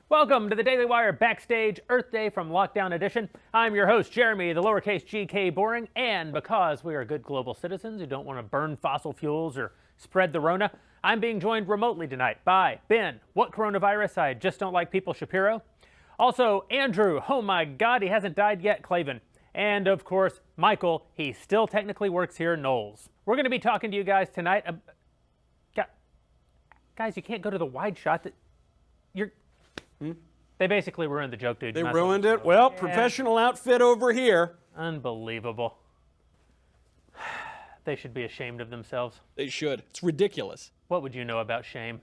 Welcome to the Daily Wire Backstage Earth Day from Lockdown Edition. I'm your host, Jeremy, the lowercase GK Boring, and because we are good global citizens who don't want to burn fossil fuels or spread the Rona, I'm being joined remotely tonight by Ben, what coronavirus, I just don't like people, Shapiro. Also, Andrew, oh my God, he hasn't died yet, Klavan. And of course, Michael, he still technically works here, Knowles. We're going to be talking to you guys tonight. Guys, you can't go to the wide shot. They basically ruined the joke, dude. They ruined it? Well, yeah. Professional outfit over here. Unbelievable. They should be ashamed of themselves. They should. It's ridiculous. What would you know about shame?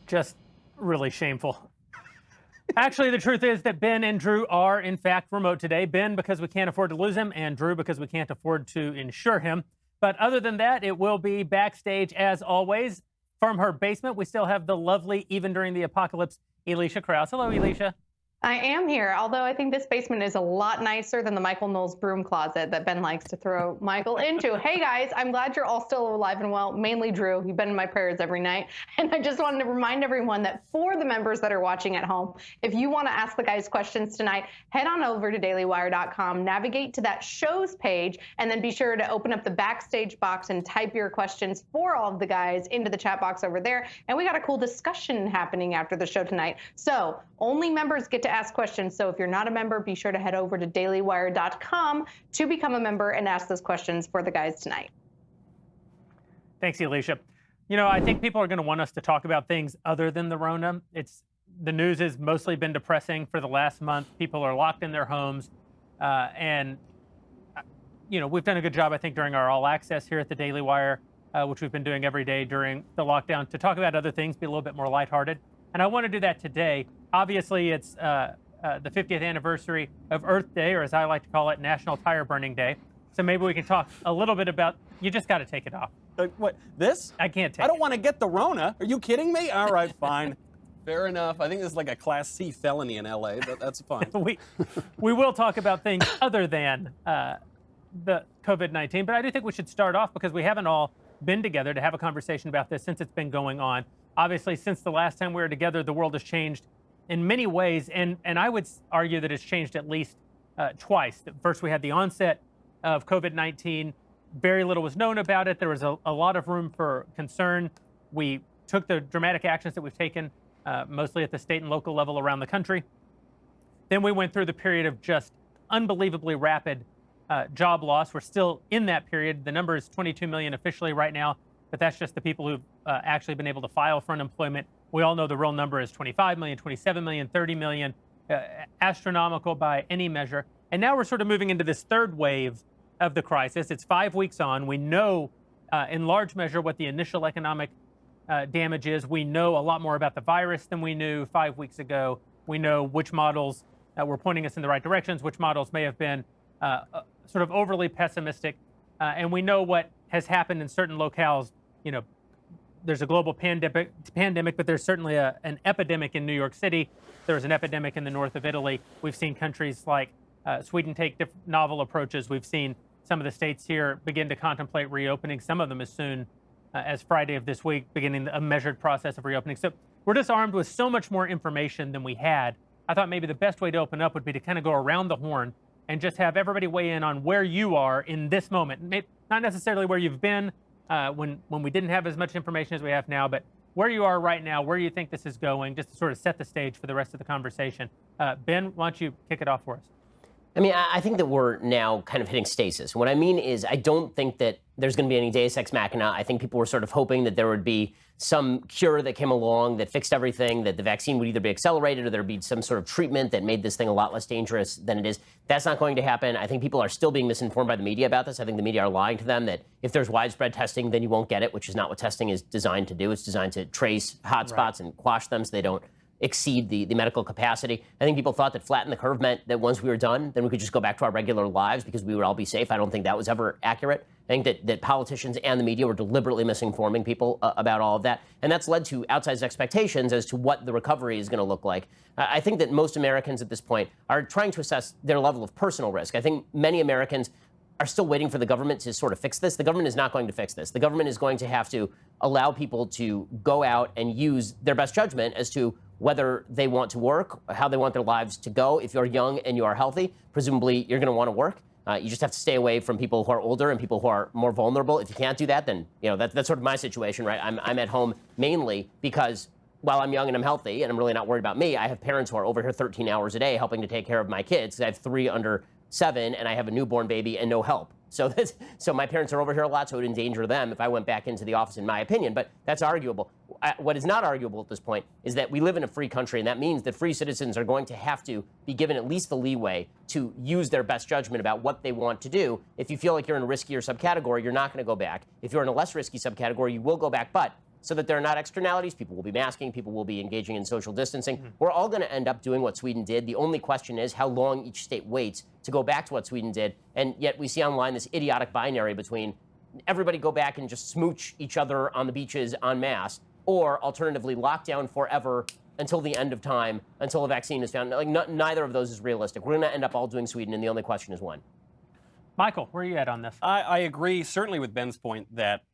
Just really shameful. Actually, the truth is that Ben and Drew are, in fact, remote today. Ben, because we can't afford to lose him, and Drew, because we can't afford to insure him. But other than that, it will be backstage as always. From her basement, we still have the lovely, even during the apocalypse, Elisha Krause. Hello, Elisha. I am here, although I think this basement is a lot nicer than the Michael Knowles broom closet that Ben likes to throw Michael into. Hey guys, I'm glad you're all still alive and well, mainly Drew. You've been in my prayers every night. And I just wanted to remind everyone that for the members that are watching at home, if you want to ask the guys questions tonight, head on over to dailywire.com, navigate to that shows page, and then be sure to open up the backstage box and type your questions for all of the guys into the chat box over there. And we got a cool discussion happening after the show tonight. So only members get to ask questions. So if you're not a member, be sure to head over to dailywire.com to become a member and ask those questions for the guys tonight. Thanks, Elisha. You know, I think people are going to want us to talk about things other than the Rona. The news has mostly been depressing for the last month. People are locked in their homes. And, you know, we've done a good job, I think, during our All Access here at the Daily Wire, which we've been doing every day during the lockdown, to talk about other things, be a little bit more lighthearted. And I want to do that today. Obviously, it's the 50th anniversary of Earth Day, or as I like to call it, National Tire Burning Day. So maybe we can talk a little bit about, you just got to take it off. What, this? I can't take it. I don't want to get the Rona. Are you kidding me? All right, fine. Fair enough. I think this is like a Class C felony in L.A., but that's fine. we will talk about things other than the COVID-19, but I do think we should start off because we haven't all been together to have a conversation about this since it's been going on. Obviously, since the last time we were together, the world has changed in many ways, and I would argue that it's changed at least twice. First, we had the onset of COVID-19. Very little was known about it. There was a lot of room for concern. We took the dramatic actions that we've taken, mostly at the state and local level around the country. Then we went through the period of just unbelievably rapid job loss. We're still in that period. The number is 22 million officially right now, but that's just the people who've actually been able to file for unemployment. We all know the real number is 25 million, 27 million, 30 million, astronomical by any measure. And now we're sort of moving into this third wave of the crisis. It's 5 weeks on. We know in large measure what the initial economic damage is. We know a lot more about the virus than we knew 5 weeks ago. We know which models were pointing us in the right directions, which models may have been sort of overly pessimistic. And we know what has happened in certain locales. You know, there's a global pandemic, but there's certainly an epidemic in New York City. There's an epidemic in the north of Italy. We've seen countries like Sweden take novel approaches. We've seen some of the states here begin to contemplate reopening, some of them as soon as Friday of this week, beginning a measured process of reopening. So we're just armed with so much more information than we had. I thought maybe the best way to open up would be to kind of go around the horn and just have everybody weigh in on where you are in this moment. Not necessarily where you've been when we didn't have as much information as we have now, but where you are right now, where you think this is going, just to sort of set the stage for the rest of the conversation. Ben, why don't you kick it off for us? I mean, I think that we're now kind of hitting stasis. What I mean is I don't think that there's going to be any deus ex machina. I think people were sort of hoping that there would be some cure that came along that fixed everything, that the vaccine would either be accelerated or there'd be some sort of treatment that made this thing a lot less dangerous than it is. That's not going to happen. I think people are still being misinformed by the media about this. I think the media are lying to them that if there's widespread testing, then you won't get it, which is not what testing is designed to do. It's designed to trace hotspots and quash them so they don't exceed the medical capacity. I think people thought that flatten the curve meant that once we were done, then we could just go back to our regular lives because we would all be safe. I don't think that was ever accurate. I think that politicians and the media were deliberately misinforming people about all of that. And that's led to outsized expectations as to what the recovery is going to look like. I think that most Americans at this point are trying to assess their level of personal risk. I think many Americans are still waiting for the government to sort of fix this. The government is not going to fix this. The government is going to have to allow people to go out and use their best judgment as to whether they want to work, how they want their lives to go. If you're young and you are healthy, presumably you're going to want to work. You just have to stay away from people who are older and people who are more vulnerable. If you can't do that, then that's sort of my situation, right? I'm at home mainly because while I'm young and I'm healthy and I'm really not worried about me, I have parents who are over here 13 hours a day helping to take care of my kids. I have 3 under 7 and I have a newborn baby and no help. So my parents are over here a lot, so it would endanger them if I went back into the office, in my opinion. But that's arguable. What is not arguable at this point is that we live in a free country, and that means that free citizens are going to have to be given at least the leeway to use their best judgment about what they want to do. If you feel like you're in a riskier subcategory, you're not going to go back. If you're in a less risky subcategory, you will go back. But so that there are not externalities, people will be masking, people will be engaging in social distancing. We're all going to end up doing what Sweden did. The only question is how long each state waits to go back to what Sweden did. And yet we see online this idiotic binary between everybody go back and just smooch each other on the beaches en masse, or alternatively lock down forever until the end of time, until a vaccine is found. Like neither of those is realistic. We're going to end up all doing Sweden, and the only question is when. Michael, where are you at on this? I agree certainly with Ben's point that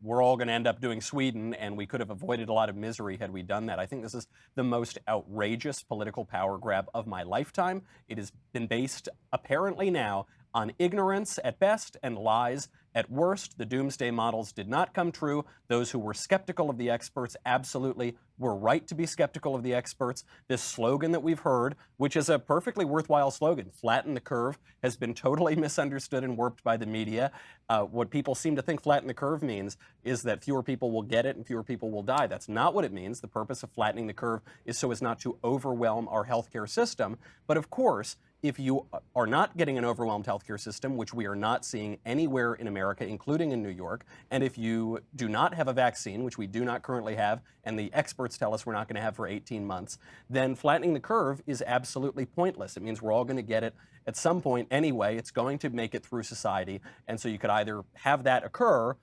we're all going to end up doing Sweden, and we could have avoided a lot of misery had we done that. I think this is the most outrageous political power grab of my lifetime. It has been based, apparently now, on ignorance at best and lies at worst. The doomsday models did not come true. Those who were skeptical of the experts absolutely were right to be skeptical of the experts. This slogan that we've heard, which is a perfectly worthwhile slogan, flatten the curve, has been totally misunderstood and warped by the media. What people seem to think flatten the curve means is that fewer people will get it and fewer people will die. That's not what it means. The purpose of flattening the curve is so as not to overwhelm our healthcare system. But of course, if you are not getting an overwhelmed healthcare system, which we are not seeing anywhere in America, including in New York, and if you do not have a vaccine, which we do not currently have, and the experts tell us we're not going to have for 18 months, then flattening the curve is absolutely pointless. It means we're all going to get it at some point anyway. It's going to make it through society. And so you could either have that occur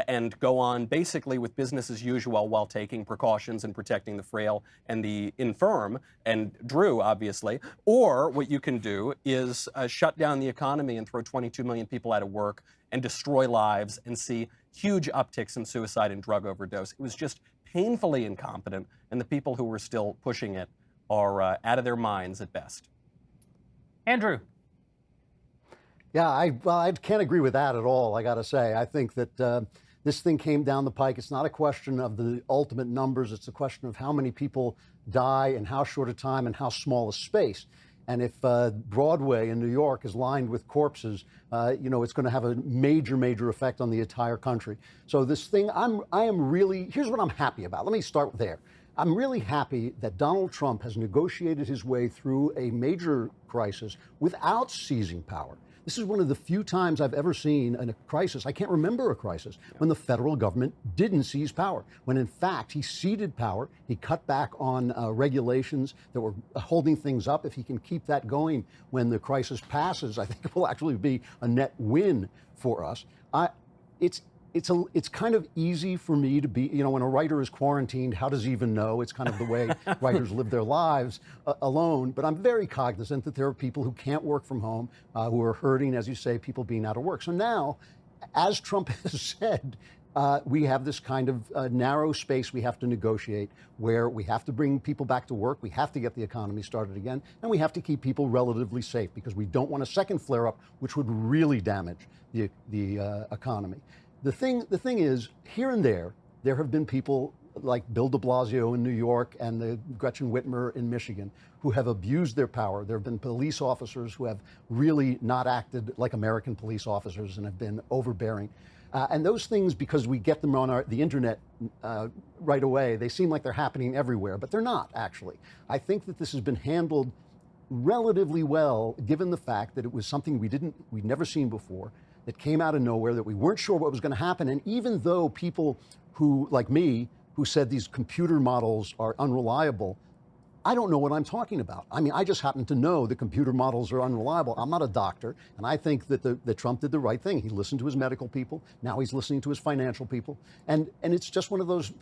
and go on basically with business as usual while taking precautions and protecting the frail and the infirm, and Drew, obviously. Or what you can do is shut down the economy and throw 22 million people out of work and destroy lives and see huge upticks in suicide and drug overdose. It was just painfully incompetent, and the people who were still pushing it are out of their minds at best. Andrew. Yeah, I can't agree with that at all, I got to say. I think that this thing came down the pike. It's not a question of the ultimate numbers. It's a question of how many people die in how short a time and how small a space. And if Broadway in New York is lined with corpses, it's going to have a major, major effect on the entire country. So this thing, I am really, here's what I'm happy about. Let me start there. I'm really happy that Donald Trump has negotiated his way through a major crisis without seizing power. This is one of the few times I've ever seen in a crisis, I can't remember a crisis, when the federal government didn't seize power, when in fact he ceded power, he cut back on regulations that were holding things up. If he can keep that going when the crisis passes, I think it will actually be a net win for us. It's kind of easy for me to be, when a writer is quarantined, how does he even know? It's kind of the way writers live their lives alone. But I'm very cognizant that there are people who can't work from home, who are hurting, as you say, people being out of work. So now, as Trump has said, we have this kind of narrow space we have to negotiate where we have to bring people back to work, we have to get the economy started again, and we have to keep people relatively safe because we don't want a second flare-up, which would really damage the economy. The thing is, here and there have been people like Bill de Blasio in New York and Gretchen Whitmer in Michigan who have abused their power. There have been police officers who have really not acted like American police officers and have been overbearing. And those things, because we get them on the internet right away, they seem like they're happening everywhere, but they're not, actually. I think that this has been handled relatively well, given the fact that it was something we'd never seen before, that came out of nowhere, that we weren't sure what was going to happen. And even though people who, like me, who said these computer models are unreliable, I don't know what I'm talking about. I mean, I just happen to know the computer models are unreliable. I'm not a doctor, and I think that Trump did the right thing. He listened to his medical people. Now he's listening to his financial people. And it's just one of those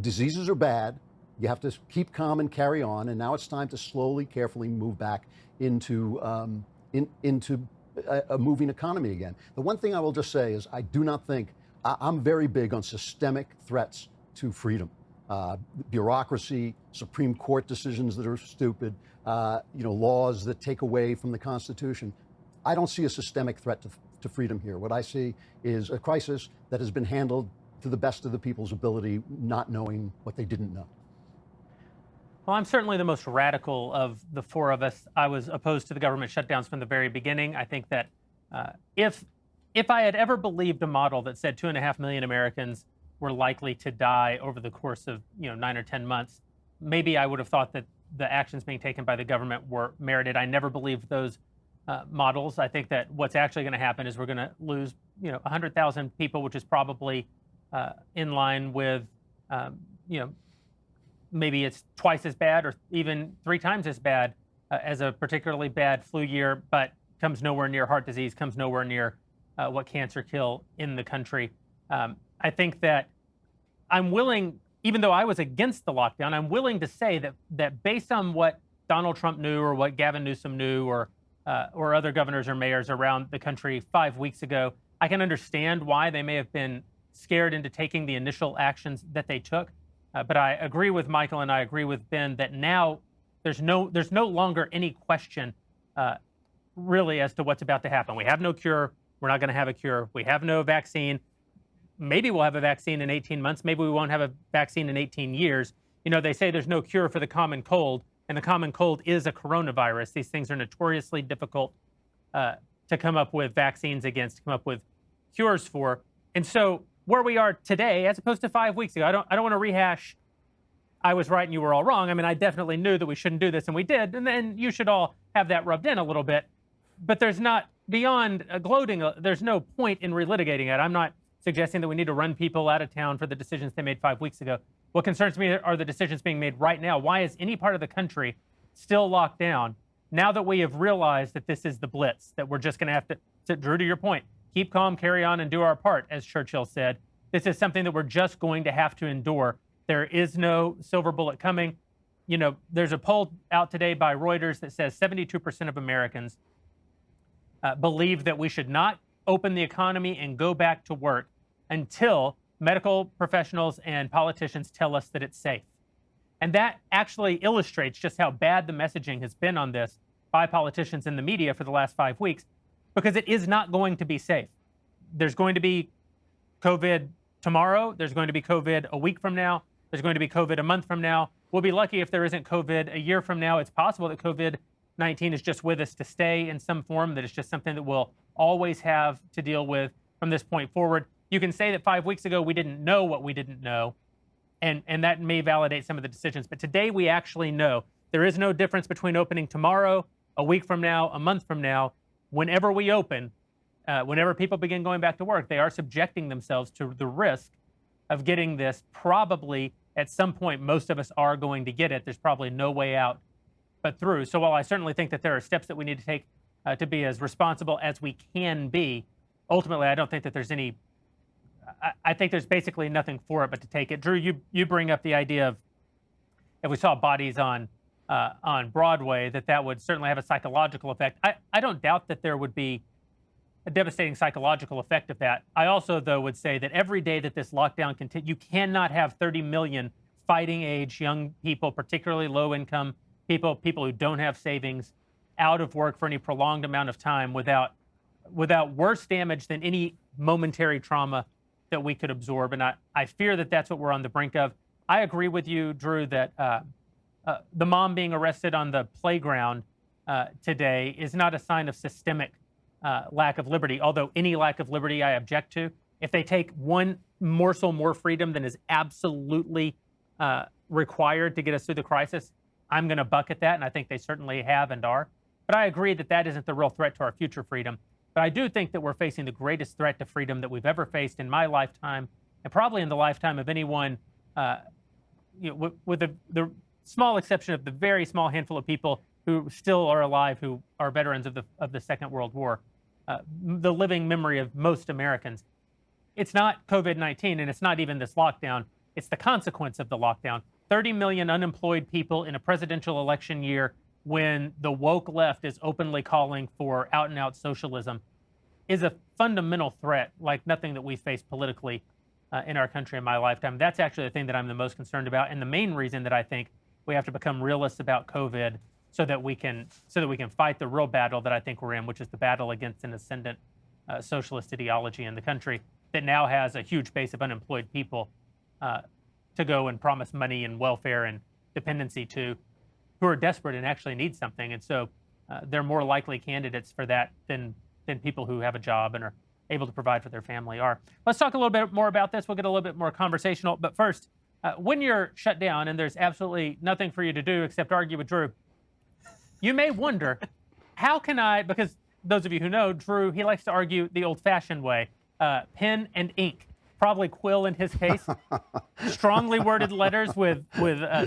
diseases are bad. You have to keep calm and carry on. And now it's time to slowly, carefully move back into a moving economy again. The one thing I will just say is I do not think, I'm very big on systemic threats to freedom. Bureaucracy, Supreme Court decisions that are stupid, laws that take away from the Constitution. I don't see a systemic threat to freedom here. What I see is a crisis that has been handled to the best of the people's ability, not knowing what they didn't know. Well, I'm certainly the most radical of the four of us. I was opposed to the government shutdowns from the very beginning. I think that if I had ever believed a model that said 2.5 million Americans were likely to die over the course of 9 or 10 months, maybe I would have thought that the actions being taken by the government were merited. I never believed those models. I think that what's actually going to happen is we're going to lose 100,000 people, which is probably in line with maybe it's twice as bad or even 3 times as bad as a particularly bad flu year, but comes nowhere near heart disease, comes nowhere near what cancer kill in the country. I think that I'm willing, even though I was against the lockdown, I'm willing to say that based on what Donald Trump knew or what Gavin Newsom knew or other governors or mayors around the country 5 weeks ago, I can understand why they may have been scared into taking the initial actions that they took. But I agree with Michael and I agree with Ben that now there's no longer any question really as to what's about to happen. We have no cure. We're not going to have a cure. We have no vaccine. Maybe we'll have a vaccine in 18 months. Maybe we won't have a vaccine in 18 years. They say there's no cure for the common cold, and the common cold is a coronavirus. These things are notoriously difficult to come up with vaccines against, to come up with cures for. And so where we are today, as opposed to 5 weeks ago, I don't want to rehash I was right and you were all wrong. I mean, I definitely knew that we shouldn't do this, and we did. And then you should all have that rubbed in a little bit. But there's not, beyond gloating, there's no point in relitigating it. I'm not suggesting that we need to run people out of town for the decisions they made 5 weeks ago. What concerns me are the decisions being made right now. Why is any part of the country still locked down now that we have realized that this is the blitz, that we're just going to have to, Drew, to your point, keep calm, carry on, and do our part, as Churchill said. This is something that we're just going to have to endure. There is no silver bullet coming. There's a poll out today by Reuters that says 72% of Americans believe that we should not open the economy and go back to work until medical professionals and politicians tell us that it's safe. And that actually illustrates just how bad the messaging has been on this by politicians in the media for the last 5 weeks, because it is not going to be safe. There's going to be COVID tomorrow. There's going to be COVID a week from now. There's going to be COVID a month from now. We'll be lucky if there isn't COVID a year from now. It's possible that COVID-19 is just with us to stay in some form, that it's just something that we'll always have to deal with from this point forward. You can say that 5 weeks ago we didn't know what we didn't know, and that may validate some of the decisions. But today we actually know. There is no difference between opening tomorrow, a week from now, a month from now. Whenever we open, whenever people begin going back to work, they are subjecting themselves to the risk of getting this. Probably at some point, most of us are going to get it. There's probably no way out but through. So while I certainly think that there are steps that we need to take to be as responsible as we can be, ultimately, I don't think that there's any, I think there's basically nothing for it but to take it. Drew, you bring up the idea of if we saw bodies on Broadway, that would certainly have a psychological effect. I don't doubt that there would be a devastating psychological effect of that. I also, though, would say that every day that this lockdown continues, you cannot have 30 million fighting age young people, particularly low income people who don't have savings, out of work for any prolonged amount of time without worse damage than any momentary trauma that we could absorb. And I fear that that's what we're on the brink of. I agree with you, Drew, that the mom being arrested on the playground today is not a sign of systemic lack of liberty, although any lack of liberty I object to. If they take one morsel more freedom than is absolutely required to get us through the crisis, I'm going to bucket that, and I think they certainly have and are. But I agree that that isn't the real threat to our future freedom. But I do think that we're facing the greatest threat to freedom that we've ever faced in my lifetime, and probably in the lifetime of anyone with the small exception of the very small handful of people who still are alive, who are veterans of the Second World War, the living memory of most Americans. It's not COVID-19, and it's not even this lockdown. It's the consequence of the lockdown. 30 million unemployed people in a presidential election year when the woke left is openly calling for out-and-out socialism is a fundamental threat like nothing that we face politically in our country in my lifetime. That's actually the thing that I'm the most concerned about, and the main reason that I think we have to become realists about COVID so that we can fight the real battle that I think we're in, which is the battle against an ascendant socialist ideology in the country that now has a huge base of unemployed people to go and promise money and welfare and dependency to, who are desperate and actually need something. And so they're more likely candidates for that than people who have a job and are able to provide for their family are. Let's talk a little bit more about this. We'll get a little bit more conversational. But first, when you're shut down and there's absolutely nothing for you to do except argue with Drew, you may wonder, how can I, because those of you who know Drew, he likes to argue the old-fashioned way, pen and ink. Probably quill in his case, strongly worded letters with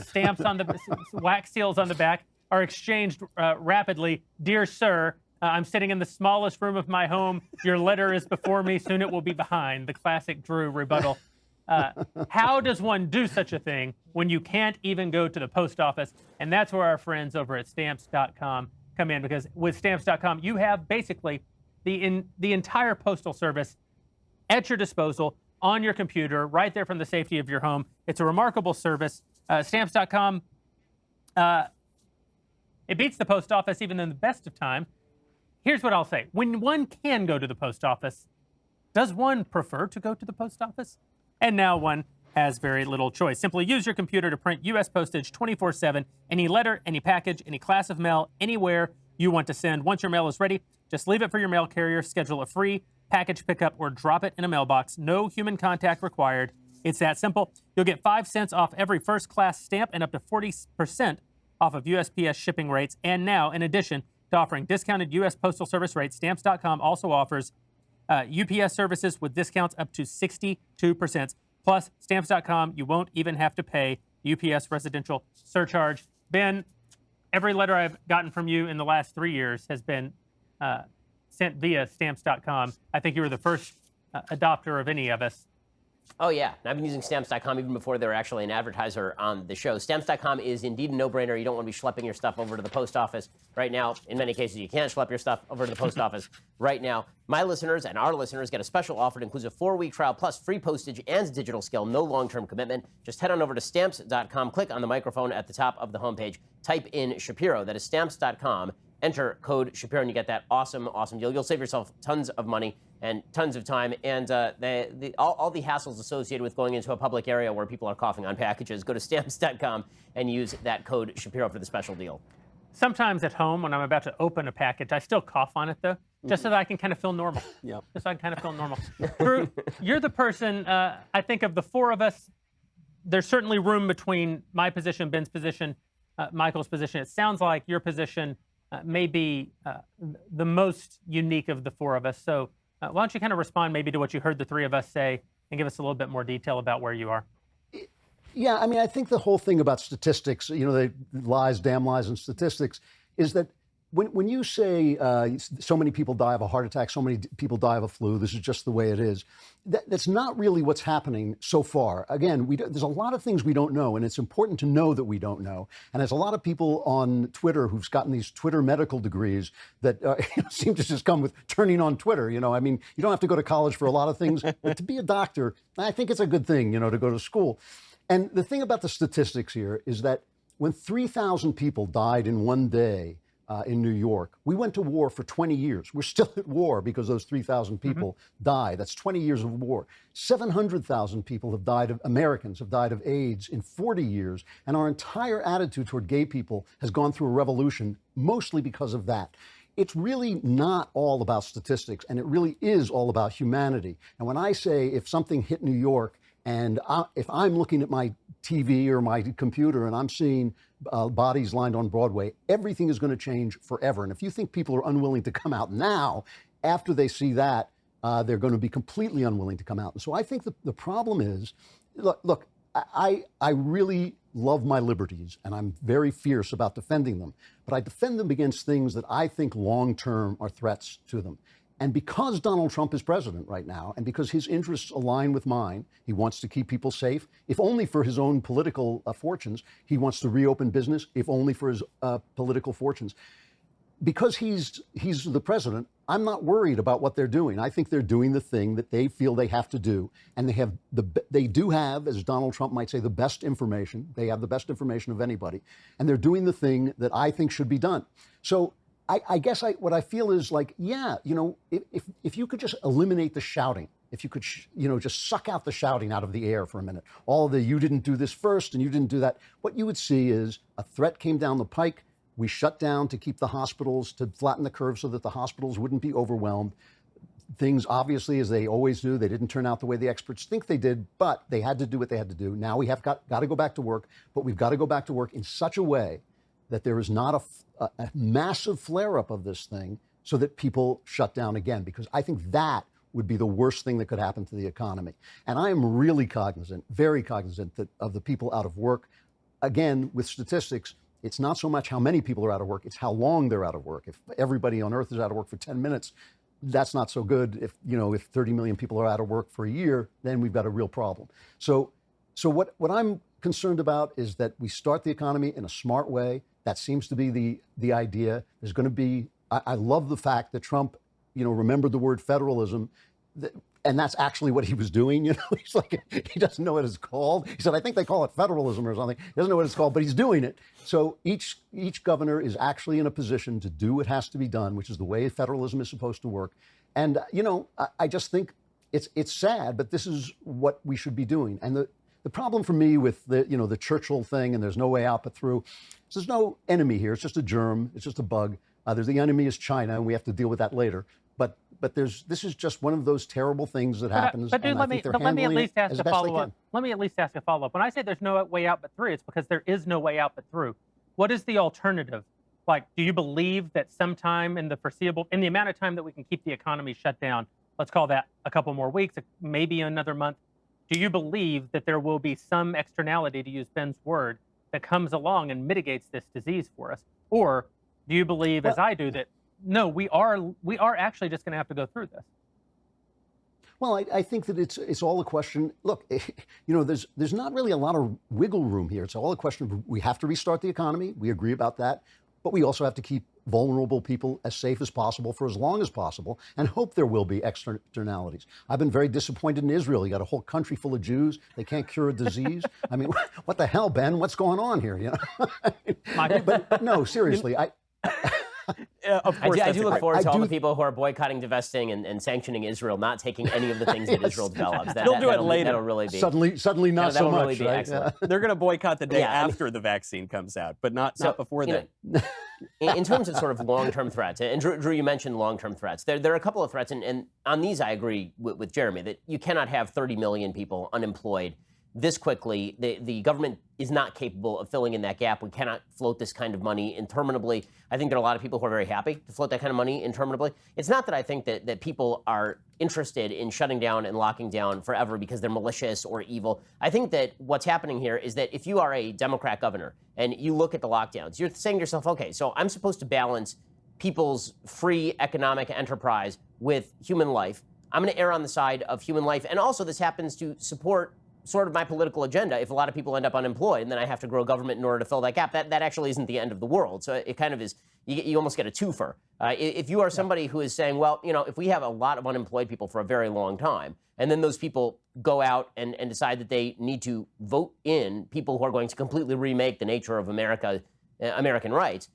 stamps on the wax seals on the back are exchanged rapidly. Dear sir, I'm sitting in the smallest room of my home. Your letter is before me. Soon it will be behind. The classic Drew rebuttal. How does one do such a thing when you can't even go to the post office? And that's where our friends over at Stamps.com come in, because with Stamps.com, you have basically the entire postal service at your disposal on your computer, right there from the safety of your home. It's a remarkable service. Stamps.com, it beats the post office even in the best of time. Here's what I'll say. When one can go to the post office, does one prefer to go to the post office? And now one has very little choice. Simply use your computer to print U.S. postage 24/7, any letter, any package, any class of mail, anywhere you want to send. Once your mail is ready, just leave it for your mail carrier, schedule a free package pickup, or drop it in a mailbox. No human contact required. It's that simple. You'll get 5 cents off every first-class stamp and up to 40% off of USPS shipping rates. And now, in addition to offering discounted U.S. Postal Service rates, Stamps.com also offers UPS services with discounts up to 62%. Plus, Stamps.com, you won't even have to pay UPS residential surcharge. Ben, every letter I've gotten from you in the last 3 years has been sent via Stamps.com. I think you were the first adopter of any of us. Oh, yeah. And I've been using Stamps.com even before they were actually an advertiser on the show. Stamps.com is indeed a no-brainer. You don't want to be schlepping your stuff over to the post office right now. In many cases, you can't schlep your stuff over to the post office right now. My listeners and our listeners get a special offer that includes a 4-week trial plus free postage and digital scale, no long-term commitment. Just head on over to Stamps.com, click on the microphone at the top of the homepage, type in Shapiro. That is Stamps.com. Enter code Shapiro, and you get that awesome, awesome deal. You'll save yourself tons of money and tons of time, and all the hassles associated with going into a public area where people are coughing on packages. Go to Stamps.com and use that code Shapiro for the special deal. Sometimes at home, when I'm about to open a package, I still cough on it, though, just so that I can kind of feel normal. Yeah. Just so I can kind of feel normal. Drew, you're the person, I think of the four of us, there's certainly room between my position, Ben's position, Michael's position. It sounds like your position may be the most unique of the four of us. So why don't you kind of respond maybe to what you heard the three of us say and give us a little bit more detail about where you are? Yeah, I mean, I think the whole thing about statistics, you know, the lies, damn lies, and statistics, is that when you say so many people die of a heart attack, so many people die of a flu, this is just the way it is, that's not really what's happening so far. Again, there's a lot of things we don't know, and it's important to know that we don't know. And there's a lot of people on Twitter who've gotten these Twitter medical degrees that seem to just come with turning on Twitter. You know, I mean, you don't have to go to college for a lot of things, but to be a doctor, I think it's a good thing, you know, to go to school. And the thing about the statistics here is that when 3,000 people died in one day in New York, we went to war for 20 years. We're still at war because those 3,000 people died. That's 20 years of war. 700,000 people have died of, Americans have died of AIDS in 40 years. And our entire attitude toward gay people has gone through a revolution, mostly because of that. It's really not all about statistics, and it really is all about humanity. And when I say if something hit New York, and if I'm looking at my TV or my computer and I'm seeing bodies lined on Broadway, everything is going to change forever. And if you think people are unwilling to come out now, after they see that, they're going to be completely unwilling to come out. And so I think the problem is, look, I really love my liberties, and I'm very fierce about defending them, but I defend them against things that I think long-term are threats to them. And because Donald Trump is president right now, and because his interests align with mine, he wants to keep people safe, if only for his own political fortunes. He wants to reopen business, if only for his political fortunes. Because he's the president, I'm not worried about what they're doing. I think they're doing the thing that they feel they have to do, and they do have, as Donald Trump might say, the best information. They have the best information of anybody, and they're doing the thing that I think should be done. So I guess what I feel is like, yeah, if you could just eliminate the shouting, if you could, just suck out the shouting out of the air for a minute, all the you didn't do this first and you didn't do that, what you would see is a threat came down the pike. We shut down to keep the hospitals, to flatten the curve so that the hospitals wouldn't be overwhelmed. Things, obviously, as they always do, they didn't turn out the way the experts think they did, but they had to do what they had to do. Now we have got to go back to work, but we've got to go back to work in such a way that there is not a massive flare-up of this thing so that people shut down again, because I think that would be the worst thing that could happen to the economy. And I am really cognizant, very cognizant of the people out of work. Again, with statistics, it's not so much how many people are out of work, it's how long they're out of work. If everybody on earth is out of work for 10 minutes, that's not so good. If 30 million people are out of work for a year, then we've got a real problem. So what I'm concerned about is that we start the economy in a smart way. That seems to be the idea. There's going to be, I love the fact that Trump, remembered the word federalism, and that's actually what he was doing. He's like, he doesn't know what it's called. He said, I think they call it federalism or something. He doesn't know what it's called, but he's doing it. So each governor is actually in a position to do what has to be done, which is the way federalism is supposed to work. And, I just think it's sad, but this is what we should be doing. And the problem for me with the Churchill thing, and there's no way out but through, so there's no enemy here. It's just a germ. It's just a bug. There's the enemy is China, and we have to deal with that later. But this is just one of those terrible things that happens. But dude, let me at least ask a follow-up. Let me at least ask a follow-up. When I say there's no way out but through, it's because there is no way out but through. What is the alternative? Like, do you believe that sometime in the amount of time that we can keep the economy shut down, let's call that a couple more weeks, maybe another month, do you believe that there will be some externality, to use Ben's word, that comes along and mitigates this disease for us? Or do you believe, as I do, that no, we are actually just going to have to go through this? Well, I think that it's all a question. Look, there's not really a lot of wiggle room here. It's all a question of we have to restart the economy. We agree about that. But we also have to keep vulnerable people as safe as possible for as long as possible and hope there will be externalities. I've been very disappointed in Israel. You got a whole country full of Jews. They can't cure a disease. I mean, what the hell, Ben? What's going on here? But no, seriously, of course, I do look forward to all the people who are boycotting, divesting, and sanctioning Israel, not taking any of the things that Israel develops. They'll do it later. That'll really be suddenly not so much. Really be excellent. They're going to boycott the day after the vaccine comes out, but not before then. In terms of sort of long-term threats, and Drew, you mentioned long-term threats. There are a couple of threats, and on these I agree with Jeremy that you cannot have 30 million people unemployed this quickly. The government is not capable of filling in that gap. We cannot float this kind of money interminably. I think there are a lot of people who are very happy to float that kind of money interminably. It's not that I think that people are interested in shutting down and locking down forever because they're malicious or evil. I think that what's happening here is that if you are a Democrat governor and you look at the lockdowns, you're saying to yourself, okay, so I'm supposed to balance people's free economic enterprise with human life. I'm going to err on the side of human life. And also this happens to support sort of my political agenda. If a lot of people end up unemployed and then I have to grow government in order to fill that gap, that actually isn't the end of the world. So it kind of is, you almost get a twofer. If you are somebody who is saying, well, if we have a lot of unemployed people for a very long time, and then those people go out and decide that they need to vote in people who are going to completely remake the nature of American rights,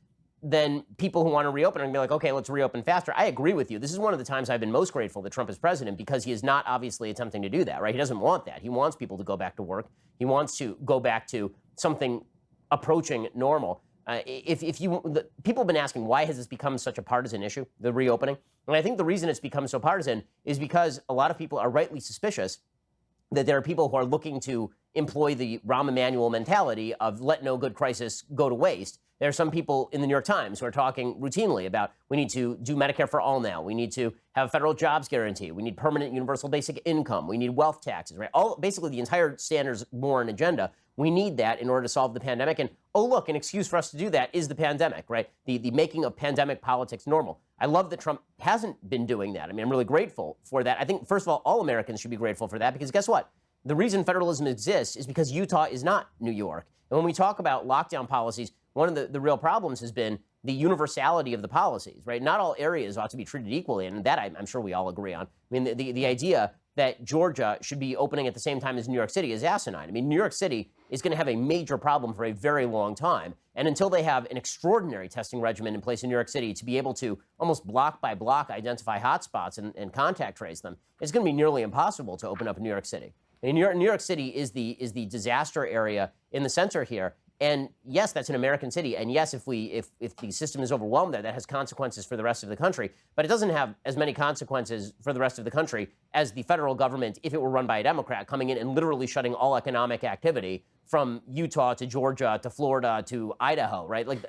then people who want to reopen are going to be like, okay, let's reopen faster. I agree with you. This is one of the times I've been most grateful that Trump is president because he is not obviously attempting to do that, right? He doesn't want that. He wants people to go back to work. He wants to go back to something approaching normal. People have been asking, why has this become such a partisan issue, the reopening? And I think the reason it's become so partisan is because a lot of people are rightly suspicious that there are people who are looking to employ the Rahm Emanuel mentality of let no good crisis go to waste. There are some people in the New York Times who are talking routinely about we need to do Medicare for all now. We need to have a federal jobs guarantee. We need permanent universal basic income. We need wealth taxes, right? Basically, the entire Sanders-Warren agenda We need that in order to solve the pandemic. And, oh, look, an excuse for us to do that is the pandemic, right? The making of pandemic politics normal. I love that Trump hasn't been doing that. I mean, I'm really grateful for that. I think, first of all Americans should be grateful for that, because guess what? The reason federalism exists is because Utah is not New York. And when we talk about lockdown policies, one of the real problems has been the universality of the policies, right? Not all areas ought to be treated equally, and that I'm sure we all agree on. I mean, the idea that Georgia should be opening at the same time as New York City is asinine. I mean, New York City is going to have a major problem for a very long time. And until they have an extraordinary testing regimen in place in New York City to be able to almost block by block identify hotspots and contact trace them, it's going to be nearly impossible to open up New York City. I mean, New York City is the disaster area in the center here. And yes, that's an American city. And yes, if the system is overwhelmed there, that has consequences for the rest of the country. But it doesn't have as many consequences for the rest of the country as the federal government, if it were run by a Democrat, coming in and literally shutting all economic activity from Utah to Georgia to Florida to Idaho, right? Like,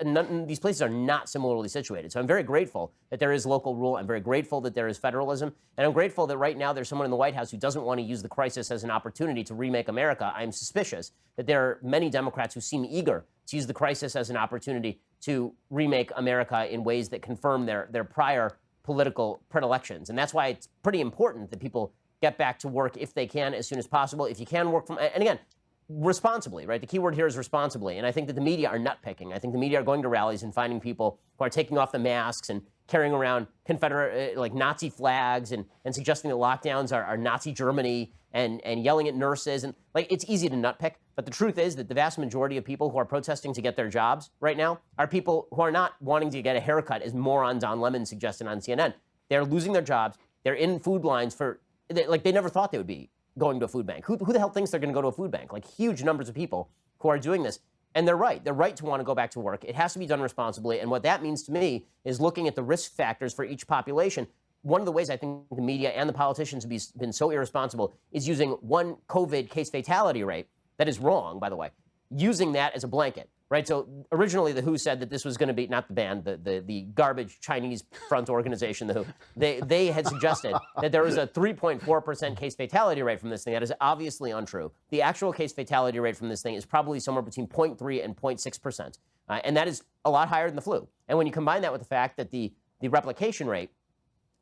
these places are not similarly situated. So I'm very grateful that there is local rule. I'm very grateful that there is federalism. And I'm grateful that right now there's someone in the White House who doesn't want to use the crisis as an opportunity to remake America. I'm suspicious that there are many Democrats who seem eager to use the crisis as an opportunity to remake America in ways that confirm their prior political predilections. And that's why it's pretty important that people get back to work if they can as soon as possible. If you can work from, and again, responsibly, right? The key word here is responsibly. And I think that the media are nitpicking. I think the media are going to rallies and finding people who are taking off the masks and carrying around Confederate, like Nazi flags and suggesting that lockdowns are Nazi Germany and yelling at nurses. And like, it's easy to nitpick. But the truth is that the vast majority of people who are protesting to get their jobs right now are people who are not wanting to get a haircut, as moron Don Lemon suggested on CNN. They're losing their jobs. They're in food lines they never thought they would be going to a food bank. Who the hell thinks they're going to go to a food bank? Like, huge numbers of people who are doing this. And they're right. They're right to want to go back to work. It has to be done responsibly. And what that means to me is looking at the risk factors for each population. One of the ways I think the media and the politicians have been so irresponsible is using one COVID case fatality rate. That is wrong, by the way. Using that as a blanket, right? So originally the WHO said that this was going to be, not the band, the garbage Chinese front organization, the WHO, they had suggested that there was a 3.4% case fatality rate from this thing. That is obviously untrue. The actual case fatality rate from this thing is probably somewhere between 0.3 and 0.6%. And that is a lot higher than the flu. And when you combine that with the fact that the replication rate,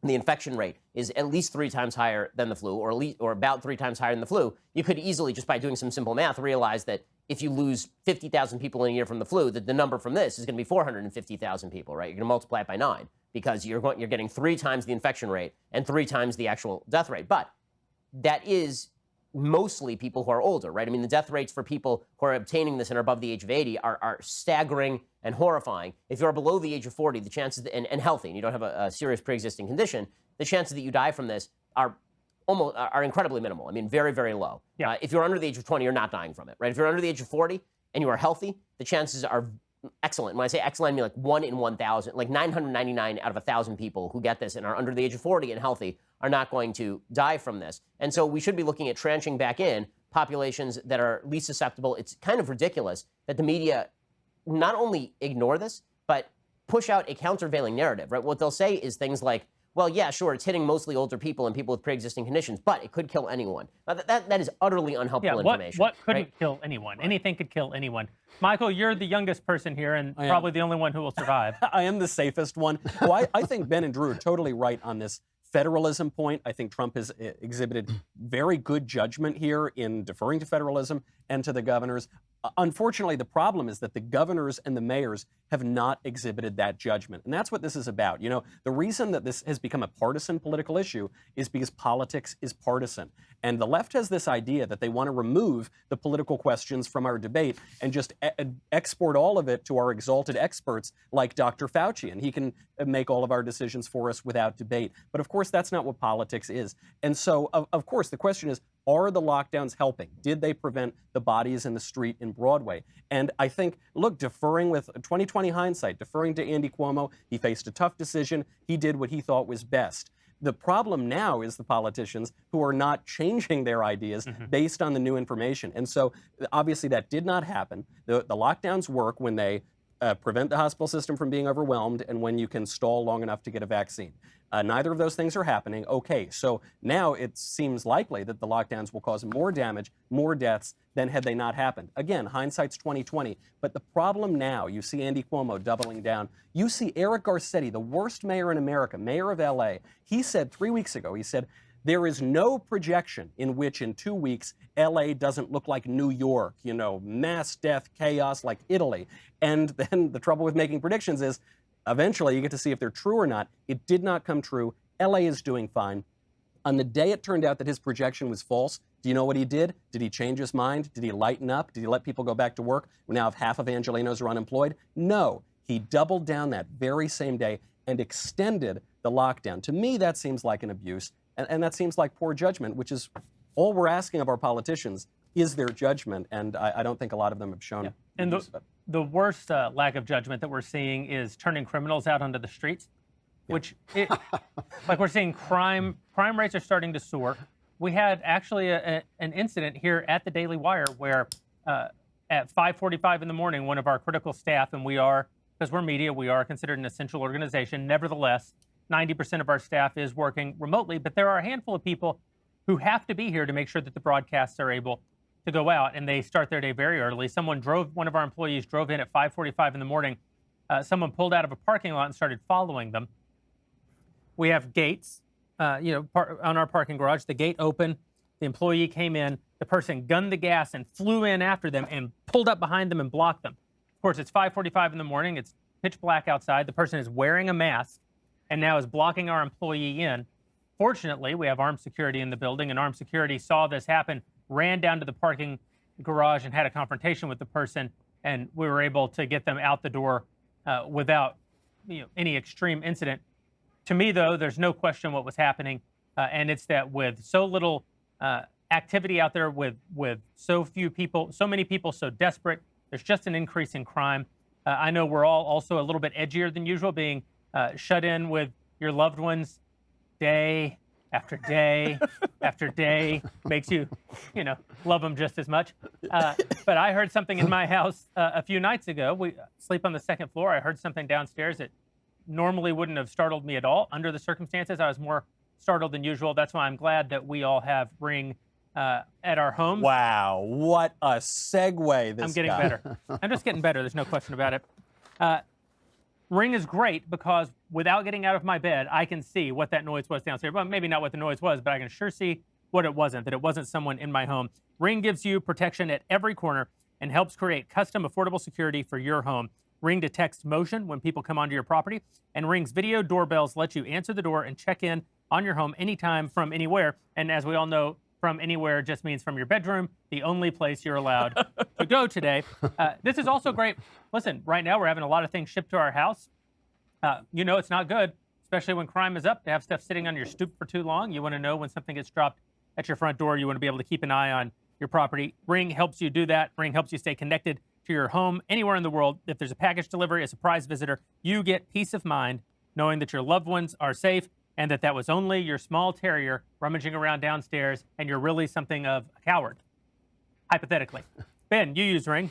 the infection rate is at least 3 times higher than the flu, or about 3 times higher than the flu, you could easily, just by doing some simple math, realize that if you lose 50,000 people in a year from the flu, that the number from this is going to be 450,000 people, right? You're going to multiply it by 9 because you're getting 3 times the infection rate and 3 times the actual death rate. But that is mostly people who are older, right? I mean, the death rates for people who are obtaining this and are above the age of 80 are staggering and horrifying. If you're below the age of 40, the chances, and healthy, and you don't have a serious pre-existing condition, the chances that you die from this are incredibly minimal. I mean, very, very low. Yeah. If you're under the age of 20, you're not dying from it, right? If you're under the age of 40 and you are healthy, the chances are excellent. When I say excellent, I mean like 1 in 1,000, like 999 out of 1,000 people who get this and are under the age of 40 and healthy are not going to die from this. And so we should be looking at tranching back in populations that are least susceptible. It's kind of ridiculous that the media not only ignore this, but push out a countervailing narrative, right? What they'll say is things like, well, yeah, sure, it's hitting mostly older people and people with pre-existing conditions, but it could kill anyone. Now, that is utterly unhelpful information. What couldn't right? kill anyone? Anything could kill anyone. Michael, you're the youngest person here and probably the only one who will survive. I am the safest one. Well, I think Ben and Drew are totally right on this federalism point. I think Trump has exhibited very good judgment here in deferring to federalism and to the governors. Unfortunately, the problem is that the governors and the mayors have not exhibited that judgment. And that's what this is about. You know, the reason that this has become a partisan political issue is because politics is partisan. And the left has this idea that they want to remove the political questions from our debate and just export all of it to our exalted experts like Dr. Fauci. And he can make all of our decisions for us without debate. But of course, that's not what politics is. And so, of course, the question is, are the lockdowns helping? Did they prevent the bodies in the street in Broadway? And I think, look, deferring with 2020 hindsight, deferring to Andy Cuomo, he faced a tough decision. He did what he thought was best. The problem now is the politicians who are not changing their ideas based on the new information. And so obviously that did not happen. The lockdowns work when they prevent the hospital system from being overwhelmed and when you can stall long enough to get a vaccine. Neither of those things are happening. Okay, so now it seems likely that the lockdowns will cause more damage, more deaths than had they not happened. Again, hindsight's 20/20. But the problem now, you see Andy Cuomo doubling down. You see Eric Garcetti, the worst mayor in America, mayor of LA. He said 3 weeks ago, he said, there is no projection in which in 2 weeks LA doesn't look like New York, you know, mass death, chaos like Italy. And then the trouble with making predictions is eventually you get to see if they're true or not. It did not come true. LA is doing fine. On the day it turned out that his projection was false, do you know what he did? Did he change his mind? Did he lighten up? Did he let people go back to work? Now if half of Angelenos are unemployed? No. He doubled down that very same day and extended the lockdown. To me, that seems like an abuse. And that seems like poor judgment, which is all we're asking of our politicians is their judgment. And I don't think a lot of them have shown. Yeah. And the worst lack of judgment that we're seeing is turning criminals out onto the streets, which, like we're seeing crime rates are starting to soar. We had actually an incident here at the Daily Wire where at 5:45 in the morning, one of our critical staff, and we are, because we're media, we are considered an essential organization. Nevertheless, 90% of our staff is working remotely, but there are a handful of people who have to be here to make sure that the broadcasts are able to go out, and they start their day very early. One of our employees drove in at 5:45 in the morning. Someone pulled out of a parking lot and started following them. We have gates, on our parking garage. The gate opened, the employee came in, the person gunned the gas and flew in after them and pulled up behind them and blocked them. Of course, it's 5:45 in the morning. It's pitch black outside. The person is wearing a mask and now is blocking our employee in. Fortunately, we have armed security in the building, and armed security saw this happen, ran down to the parking garage and had a confrontation with the person, and we were able to get them out the door without any extreme incident. To me, though, there's no question what was happening, and it's that with so little activity out there, with so few people, so many people so desperate, there's just an increase in crime. I know we're all also a little bit edgier than usual, being shut in with your loved ones day after day after day makes you, love them just as much. But I heard something in my house a few nights ago. We sleep on the second floor. I heard something downstairs that normally wouldn't have startled me at all. Under the circumstances, I was more startled than usual. That's why I'm glad that we all have Ring at our homes. Wow, what a segue this I'm getting better. I'm just getting better. There's no question about it. Ring is great because without getting out of my bed, I can see what that noise was downstairs. Well, maybe not what the noise was, but I can sure see what it wasn't, that it wasn't someone in my home. Ring gives you protection at every corner and helps create custom, affordable security for your home. Ring detects motion when people come onto your property, and Ring's video doorbells let you answer the door and check in on your home anytime from anywhere. And as we all know, from anywhere just means from your bedroom, the only place you're allowed to go today. This is also great. Listen, right now we're having a lot of things shipped to our house. It's not good, especially when crime is up, to have stuff sitting on your stoop for too long. You want to know when something gets dropped at your front door. You want to be able to keep an eye on your property. Ring helps you do that. Ring helps you stay connected to your home anywhere in the world. If there's a package delivery, a surprise visitor, you get peace of mind knowing that your loved ones are safe and that was only your small terrier rummaging around downstairs and you're really something of a coward, hypothetically. Ben, you use Ring.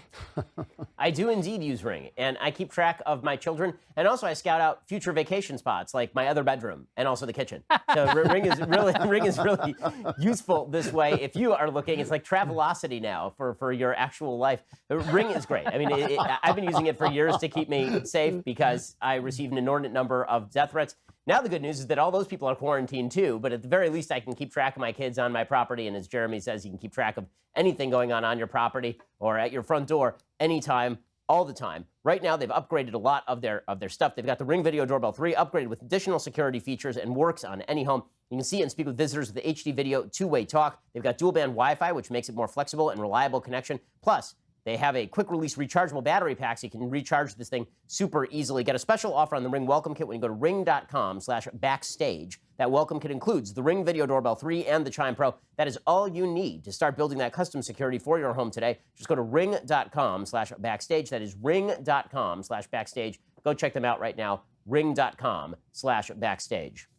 I do indeed use Ring, and I keep track of my children, and also I scout out future vacation spots like my other bedroom and also the kitchen. So Ring is really useful this way. If you are looking, it's like Travelocity now for your actual life. Ring is great. I mean, I've been using it for years to keep me safe because I receive an inordinate number of death threats. Now the good news is that all those people are quarantined too, but at the very least I can keep track of my kids on my property, and as Jeremy says, you can keep track of anything going on your property or at your front door anytime, all the time. Right now they've upgraded a lot of their stuff. They've got the Ring Video Doorbell 3 upgraded with additional security features and works on any home. You can see and speak with visitors with the HD video two-way talk. They've got dual band Wi-Fi, which makes it more flexible and reliable connection. Plus, they have a quick release rechargeable battery pack so you can recharge this thing super easily. Get a special offer on the Ring Welcome Kit when you go to ring.com/backstage. That welcome kit includes the Ring Video Doorbell 3 and the Chime Pro. That is all you need to start building that custom security for your home today. Just go to ring.com/backstage. That is ring.com/backstage. Go check them out right now. ring.com/backstage.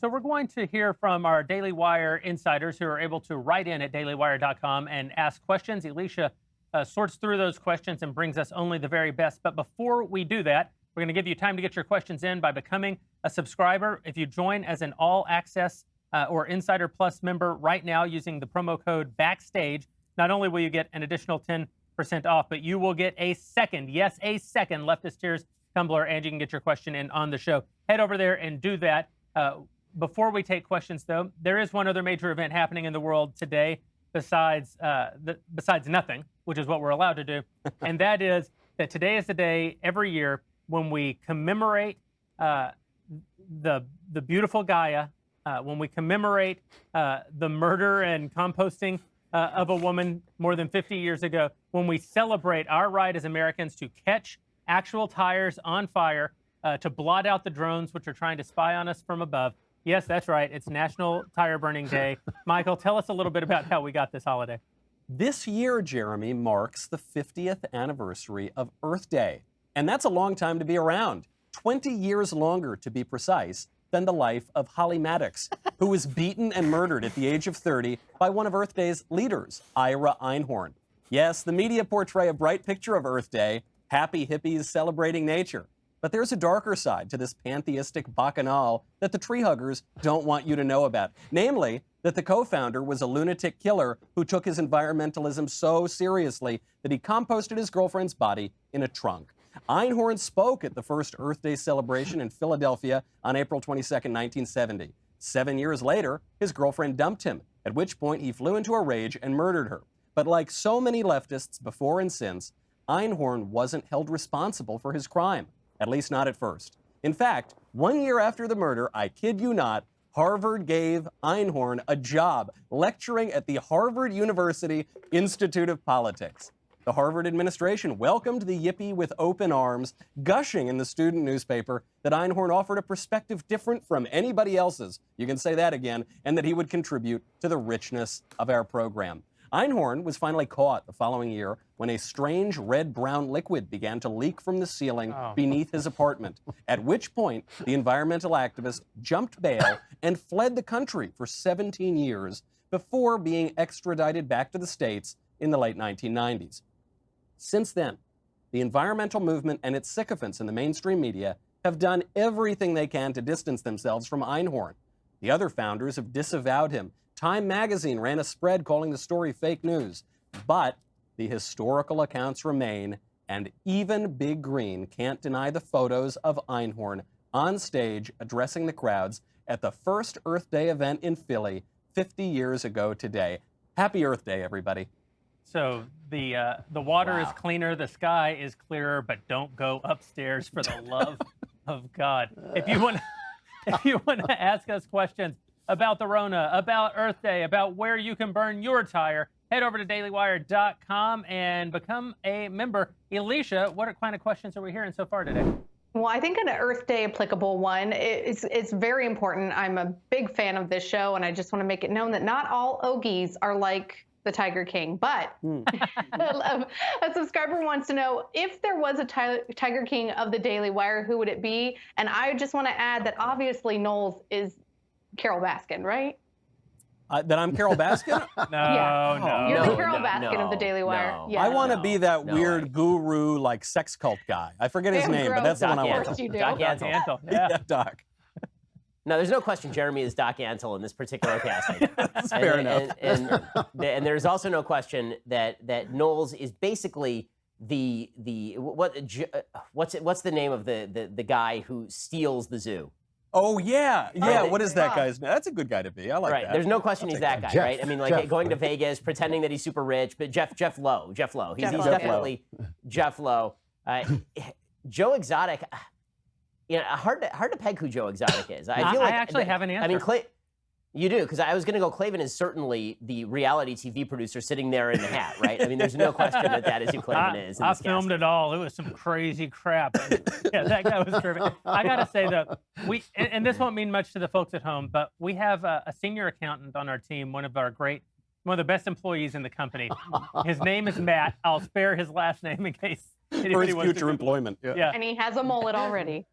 So we're going to hear from our Daily Wire insiders who are able to write in at dailywire.com and ask questions. Alicia sorts through those questions and brings us only the very best. But before we do that, we're going to give you time to get your questions in by becoming a subscriber. If you join as an All Access or Insider Plus member right now using the promo code Backstage, not only will you get an additional 10% off, but you will get a second, yes, a second Leftist Tears tumbler, and you can get your question in on the show. Head over there and do that. Before we take questions, though, there is one other major event happening in the world today besides nothing, which is what we're allowed to do, and that is that today is the day every year when we commemorate the beautiful Gaia, when we commemorate the murder and composting of a woman more than 50 years ago, when we celebrate our right as Americans to catch actual tires on fire, to blot out the drones which are trying to spy on us from above. Yes, that's right. It's National Tire Burning Day. Michael, tell us a little bit about how we got this holiday. This year, Jeremy, marks the 50th anniversary of Earth Day. And that's a long time to be around. 20 years longer, to be precise, than the life of Holly Maddox, who was beaten and murdered at the age of 30 by one of Earth Day's leaders, Ira Einhorn. Yes, the media portray a bright picture of Earth Day, happy hippies celebrating nature. But there's a darker side to this pantheistic bacchanal that the tree huggers don't want you to know about. Namely, that the co-founder was a lunatic killer who took his environmentalism so seriously that he composted his girlfriend's body in a trunk. Einhorn spoke at the first Earth Day celebration in Philadelphia on April 22, 1970. 7 years later, his girlfriend dumped him, at which point he flew into a rage and murdered her. But like so many leftists before and since, Einhorn wasn't held responsible for his crime, at least not at first. In fact, 1 year after the murder, I kid you not, Harvard gave Einhorn a job lecturing at the Harvard University Institute of Politics. The Harvard administration welcomed the yippie with open arms, gushing in the student newspaper that Einhorn offered a perspective different from anybody else's, you can say that again, and that he would contribute to the richness of our program. Einhorn was finally caught the following year when a strange red-brown liquid began to leak from the ceiling beneath his apartment, at which point the environmental activist jumped bail and fled the country for 17 years before being extradited back to the States in the late 1990s. Since then, the environmental movement and its sycophants in the mainstream media have done everything they can to distance themselves from Einhorn. The other founders have disavowed him. Time magazine ran a spread calling the story fake news. But the historical accounts remain, and even Big Green can't deny the photos of Einhorn on stage addressing the crowds at the first Earth Day event in Philly 50 years ago today. Happy Earth Day, everybody. So the water is cleaner, the sky is clearer, but don't go upstairs for the love of God. If you want to ask us questions about the Rona, about Earth Day, about where you can burn your tire, head over to dailywire.com and become a member. Elisha, what kind of questions are we hearing so far today? Well, I think an Earth Day applicable one is very important. I'm a big fan of this show, and I just want to make it known that not all Ogies are like the Tiger King, but a subscriber wants to know if there was a Tiger King of the Daily Wire, who would it be? And I just want to add that obviously Knowles is Carol Baskin, right? That I'm Carol Baskin? No. You're the Carol Baskin of the Daily Wire. No. Yeah. I want to be that weird guru, like sex cult guy. I forget his name, but that's the one I want. Of course you do. Doc Antle. Yeah, Doc. No, there's no question Jeremy is Doc Antle in this particular casting. That's fair enough. And there's also no question that Knowles is basically what's the name of the guy who steals the zoo? Oh, yeah. What is that guy's name? That's a good guy to be. I like that. There's no question he's that guy, Jeff. right? I mean, like Jeff. going to Vegas, pretending that he's super rich, but Jeff Lowe. He's Lowe. definitely Jeff Lowe. Joe Exotic. Hard to peg who Joe Exotic is. I feel like I actually have an answer. I mean, you do, because I was going to go. Klavan is certainly the reality TV producer sitting there in the hat, right? I mean, there's no question that is who Klavan is. I filmed it all. It was some crazy crap. Yeah, that guy was terrific. I got to say, though, and this won't mean much to the folks at home, but we have a senior accountant on our team, one of the best employees in the company. His name is Matt. I'll spare his last name in case For anybody his wants future employment. Yeah. And he has a mullet already.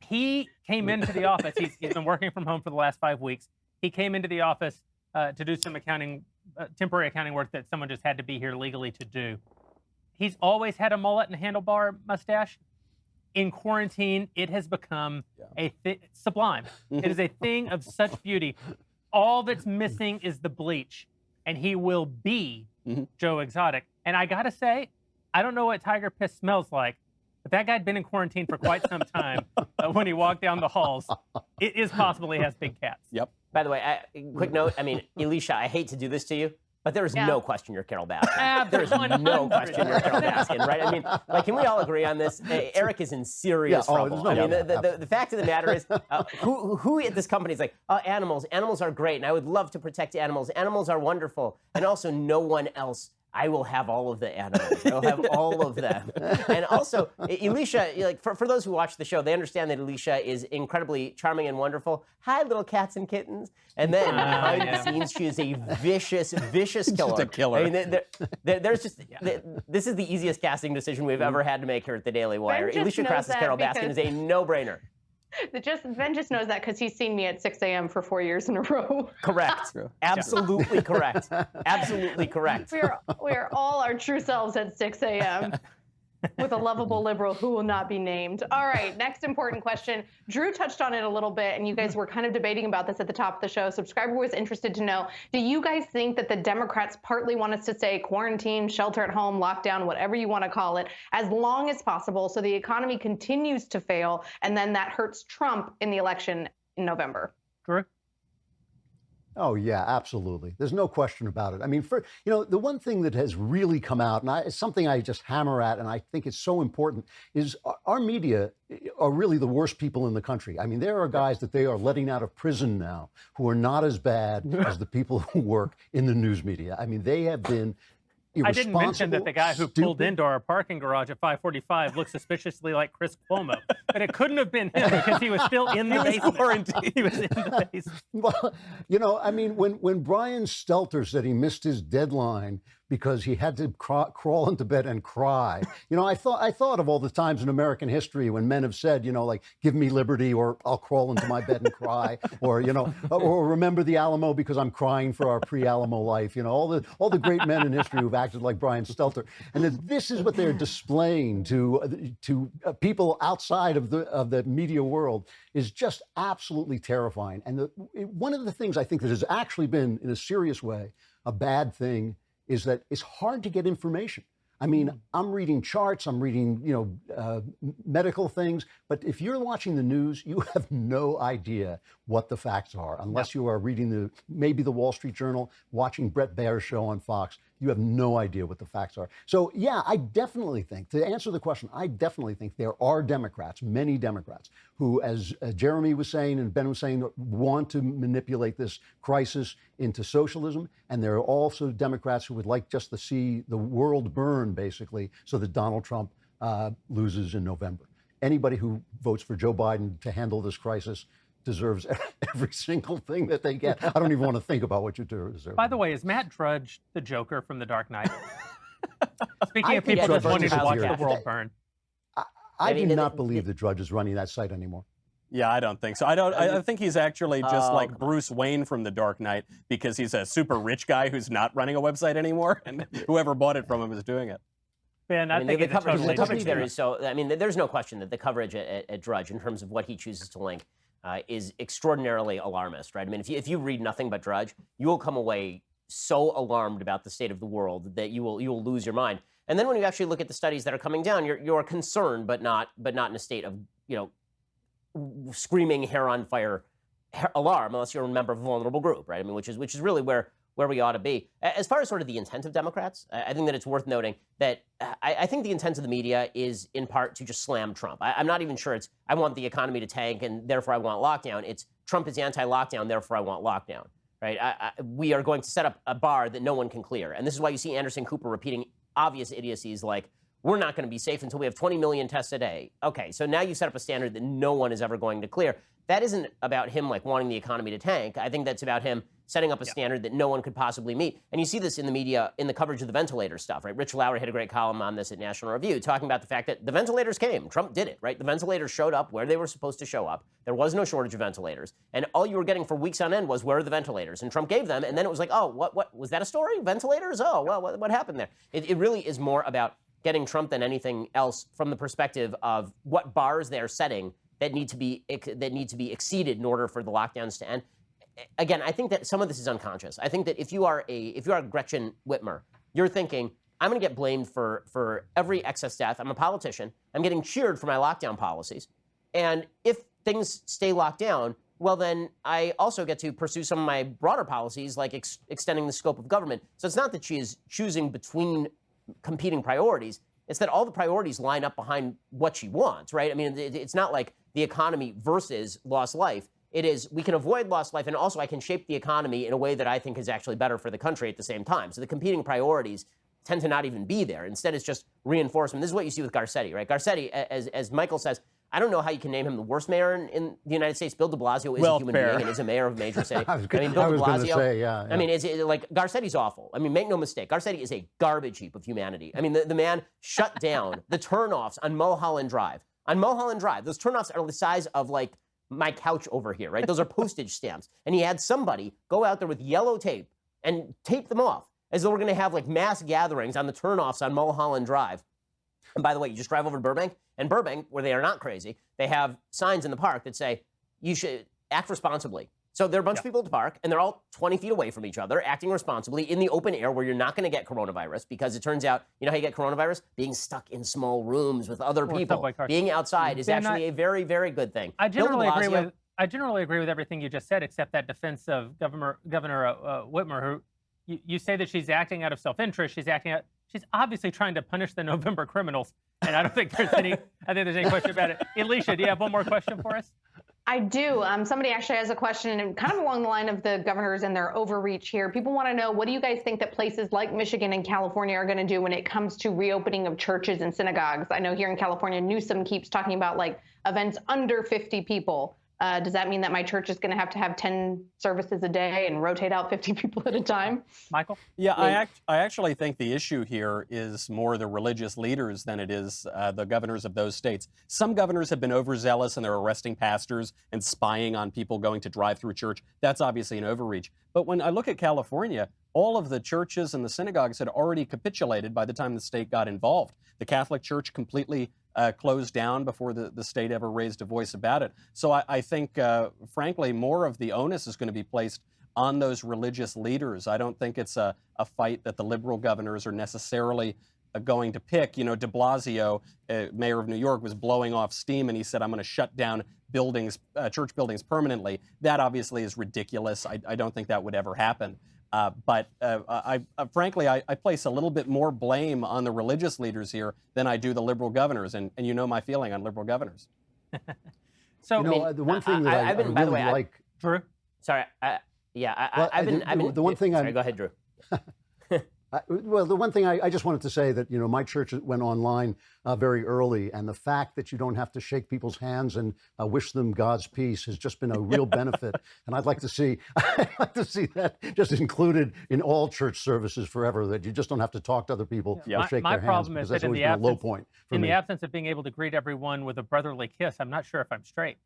He came into the office. He's been working from home for the last 5 weeks. He came into the office to do some temporary accounting work that someone just had to be here legally to do. He's always had a mullet and handlebar mustache. In quarantine, it has become sublime. It is a thing of such beauty. All that's missing is the bleach, and he will be Joe Exotic. And I gotta say, I don't know what tiger piss smells like, but that guy'd been in quarantine for quite some time when he walked down the halls. It is possible he has big cats. Yep. By the way, quick note, I mean, Alicia, I hate to do this to you, but there is no question you're Carol Baskin. There is no question you're Carol Baskin, right? I mean, like, can we all agree on this? Eric is in serious trouble. I mean, the fact of the matter is, who at this company is like, animals are great, and I would love to protect animals. Animals are wonderful, and also no one else. I will have all of the animals. I will have all of them. And also, Alicia, like, for those who watch the show, they understand that Alicia is incredibly charming and wonderful. Hi, little cats and kittens. And then behind the scenes, she is a vicious killer. Just a killer. I mean, there's just, this is the easiest casting decision we've ever had to make here at the Daily Wire. Alicia Krauss as Carol Baskin is a no-brainer. Ben just knows that because he's seen me at 6 a.m. for 4 years in a row. Correct. Absolutely correct. Absolutely correct. We are all our true selves at 6 a.m. with a lovable liberal who will not be named. All right, next important question. Drew touched on it a little bit, and you guys were kind of debating about this at the top of the show. Subscriber was interested to know, do you guys think that the Democrats partly want us to say quarantine, shelter at home, lockdown, whatever you want to call it, as long as possible so the economy continues to fail, and then that hurts Trump in the election in November? Drew? Oh, yeah, absolutely. There's no question about it. I mean, the one thing that has really come out, and it's something I just hammer at, and I think it's so important, is our media are really the worst people in the country. I mean, there are guys that they are letting out of prison now who are not as bad as the people who work in the news media. I mean, they have been I didn't mention that the guy who pulled into our parking garage at 5:45 looked suspiciously like Chris Cuomo, but it couldn't have been him because he was still in the basement. He was in the basement. Well, I mean, when Brian Stelter said he missed his deadline because he had to crawl into bed and cry, I thought of all the times in American history when men have said, like, give me liberty, or I'll crawl into my bed and cry, or or remember the Alamo because I'm crying for our pre-Alamo life. All the great men in history who've acted like Brian Stelter, and that this is what they're displaying to people outside of the media world is just absolutely terrifying. And one of the things I think that has actually been, in a serious way, a bad thing is that it's hard to get information. I mean, I'm reading charts, I'm reading, medical things, but if you're watching the news, you have no idea what the facts are, unless you are reading maybe the Wall Street Journal, watching Bret Baier's show on Fox. You have no idea what the facts are. So, yeah, I definitely think, to answer the question, I definitely think there are Democrats, many Democrats, who, as Jeremy was saying and Ben was saying, want to manipulate this crisis into socialism. And there are also Democrats who would like just to see the world burn, basically, so that Donald Trump loses in November. Anybody who votes for Joe Biden to handle this crisis deserves every single thing that they get. I don't even want to think about what you deserve. By the way, is Matt Drudge the Joker from The Dark Knight? Speaking of people just wanting to watch the world burn. I do not believe that Drudge is running that site anymore. Yeah, I don't think so. I think he's actually just like Bruce Wayne from The Dark Knight, because he's a super rich guy who's not running a website anymore, and whoever bought it from him is doing it. Ben, I think the coverage there is so. I mean, there's no question that the coverage at Drudge, in terms of what he chooses to link, is extraordinarily alarmist, right? I mean, if you read nothing but Drudge, you will come away so alarmed about the state of the world that you will lose your mind. And then when you actually look at the studies that are coming down, you're concerned, but not in a state of screaming hair on fire alarm, unless you're a member of a vulnerable group, right? I mean, which is really where we ought to be. As far as sort of the intent of Democrats, I think that it's worth noting that I think the intent of the media is in part to just slam Trump. I'm not even sure it's, I want the economy to tank and therefore I want lockdown. It's Trump is anti-lockdown, therefore I want lockdown, right? We are going to set up a bar that no one can clear. And this is why you see Anderson Cooper repeating obvious idiocies like, we're not going to be safe until we have 20 million tests a day. Okay, so now you set up a standard that no one is ever going to clear. That isn't about him like wanting the economy to tank. I think that's about him setting up a standard that no one could possibly meet. And you see this in the media, in the coverage of the ventilator stuff, right? Rich Lowry had a great column on this at National Review, talking about the fact that the ventilators came. Trump did it, right? The ventilators showed up where they were supposed to show up. There was no shortage of ventilators. And all you were getting for weeks on end was, where are the ventilators? And Trump gave them, and then it was like, oh, what was that a story? Ventilators? Oh, well, what happened there? It really is more about getting Trump than anything else from the perspective of what bars they're setting that need to be exceeded in order for the lockdowns to end. Again, I think that some of this is unconscious. I think that if you are Gretchen Whitmer, you're thinking, I'm going to get blamed for every excess death. I'm a politician. I'm getting cheered for my lockdown policies. And if things stay locked down, well, then I also get to pursue some of my broader policies, like extending the scope of government. So it's not that she is choosing between competing priorities. It's that all the priorities line up behind what she wants, right? I mean, it's not like the economy versus lost life. It is, we can avoid lost life, and also I can shape the economy in a way that I think is actually better for the country at the same time. So the competing priorities tend to not even be there. Instead, it's just reinforcement. This is what you see with Garcetti, right? Garcetti, as Michael says, I don't know how you can name him the worst mayor in the United States. Bill de Blasio is a human being and is a mayor of a major city. I mean, Bill de Blasio, I mean, it's like, Garcetti's awful. I mean, make no mistake. Garcetti is a garbage heap of humanity. I mean, the man shut down the turnoffs on Mulholland Drive. On Mulholland Drive, those turnoffs are the size of, like, my couch over here, right? Those are postage stamps. And he had somebody go out there with yellow tape and tape them off as though we're going to have, like, mass gatherings on the turnoffs on Mulholland Drive. And by the way, you just drive over to Burbank, and Burbank, where they are not crazy, they have signs in the park that say, you should act responsibly. So there are a bunch of people at the park, and they're all 20 feet away from each other, acting responsibly in the open air where you're not going to get coronavirus, because it turns out, you know how you get coronavirus? Being stuck in small rooms with other people. Being outside is actually a very, very good thing. I generally agree with everything you just said, except that defense of Governor Whitmer, who you say that she's acting out of self-interest. She's obviously trying to punish the November criminals, and I don't think there's any question about it. Alicia, do you have one more question for us? I do. Somebody actually has a question, and kind of along the line of the governors and their overreach here. People want to know, what do you guys think that places like Michigan and California are going to do when it comes to reopening of churches and synagogues? I know here in California, Newsom keeps talking about, like, events under 50 people. Does that mean that my church is going to have 10 services a day and rotate out 50 people at a time? Michael? Yeah, I actually think the issue here is more the religious leaders than it is the governors of those states. Some governors have been overzealous and they're arresting pastors and spying on people going to drive through church. That's obviously an overreach. But when I look at California, all of the churches and the synagogues had already capitulated by the time the state got involved. The Catholic Church completely closed down before the state ever raised a voice about it. So I think, frankly, more of the onus is going to be placed on those religious leaders. I don't think it's a fight that the liberal governors are necessarily going to pick. You know, de Blasio, mayor of New York, was blowing off steam, and he said, I'm going to shut down buildings, church buildings permanently. That obviously is ridiculous. I don't think that would ever happen. But frankly, I place a little bit more blame on the religious leaders here than I do the liberal governors, and you know my feeling on liberal governors. So, you know, the one thing that I really like, Drew. Sorry, I've been. The one thing sorry, go ahead, Drew. Well, the one thing I just wanted to say that, you know, my church went online very early, and the fact that you don't have to shake people's hands and wish them God's peace has just been a real benefit. And I'd like to see that just included in all church services forever, that you just don't have to talk to other people or shake their hands. My problem is that in the absence, low point for me. The absence of being able to greet everyone with a brotherly kiss, I'm not sure if I'm straight.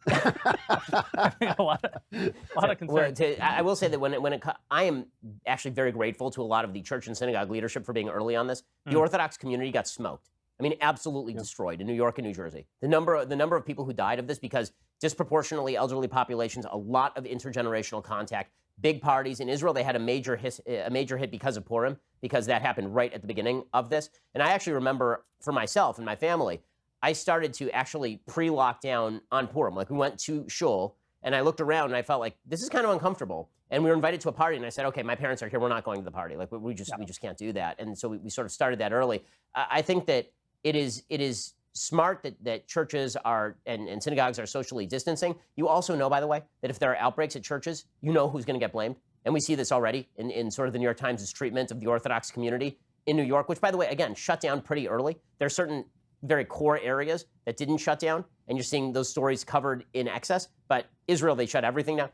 a lot of concern. Well, I will say that I am actually very grateful to a lot of the church and synagogue leadership for being early on this. The Orthodox community got smoked. I mean, absolutely destroyed in New York and New Jersey. The number of people who died of this, because disproportionately elderly populations, a lot of intergenerational contact, big parties. In Israel, they had a major hit because of Purim, because that happened right at the beginning of this. And I actually remember, for myself and my family, I started to actually pre-lockdown on Purim. Like, we went to shul, and I looked around, and I felt like, this is kind of uncomfortable. And we were invited to a party, and I said, okay, my parents are here. We're not going to the party. Like, we just can't do that. And so we sort of started that early. I think that it is smart that churches are and synagogues are socially distancing. You also know, by the way, that if there are outbreaks at churches, you know who's going to get blamed. And we see this already in sort of the New York Times' treatment of the Orthodox community in New York, which, by the way, again, shut down pretty early. There are certain very core areas that didn't shut down, and you're seeing those stories covered in excess. But Israel, they shut everything down.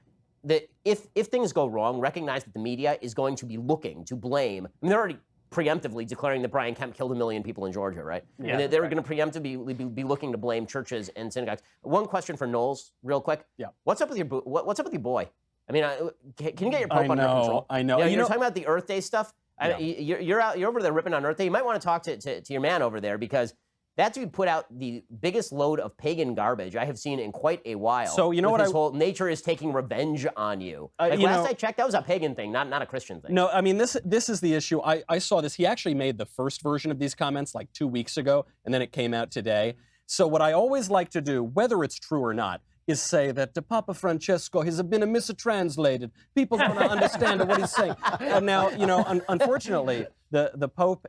If things go wrong, recognize that the media is going to be looking to blame. I mean, they're already preemptively declaring that Brian Kemp killed 1 million people in Georgia, right? Yeah, and they're going to preemptively be looking to blame churches and synagogues. One question for Knowles, real quick. Yeah. What's up with your boy? I mean, can you get your Pope under control? I know. You know, you're talking about the Earth Day stuff. You're over there ripping on Earth Day. You might want to talk to your man over there, because that dude put out the biggest load of pagan garbage I have seen in quite a while. So you know what? His whole nature is taking revenge on you. Like last I checked, that was a pagan thing, not a Christian thing. No, I mean this is the issue. I saw this. He actually made the first version of these comments like 2 weeks ago, and then it came out today. So what I always like to do, whether it's true or not, is say that the Papa Francesco has been mistranslated. People don't understand what he's saying. And now, unfortunately, the Pope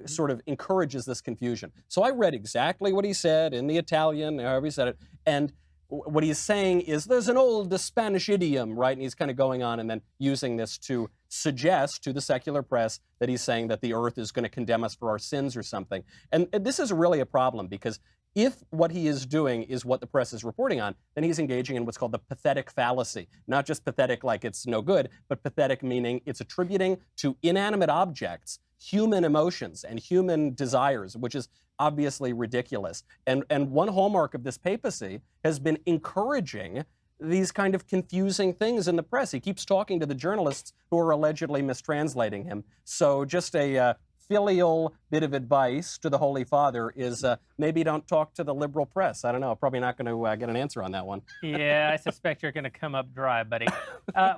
sort of encourages this confusion. So I read exactly what he said in the Italian, however he said it, and what he's saying is there's an old Spanish idiom, right? And he's kind of going on and then using this to suggest to the secular press that he's saying that the earth is going to condemn us for our sins or something. And this is really a problem, because if what he is doing is what the press is reporting on, then he's engaging in what's called the pathetic fallacy. Not just pathetic like it's no good, but pathetic meaning it's attributing to inanimate objects human emotions and human desires, which is obviously ridiculous. And one hallmark of this papacy has been encouraging these kind of confusing things in the press. He keeps talking to the journalists who are allegedly mistranslating him. So just a filial bit of advice to the Holy Father is maybe don't talk to the liberal press. I don't know. Probably not going to get an answer on that one. Yeah, I suspect you're going to come up dry, buddy.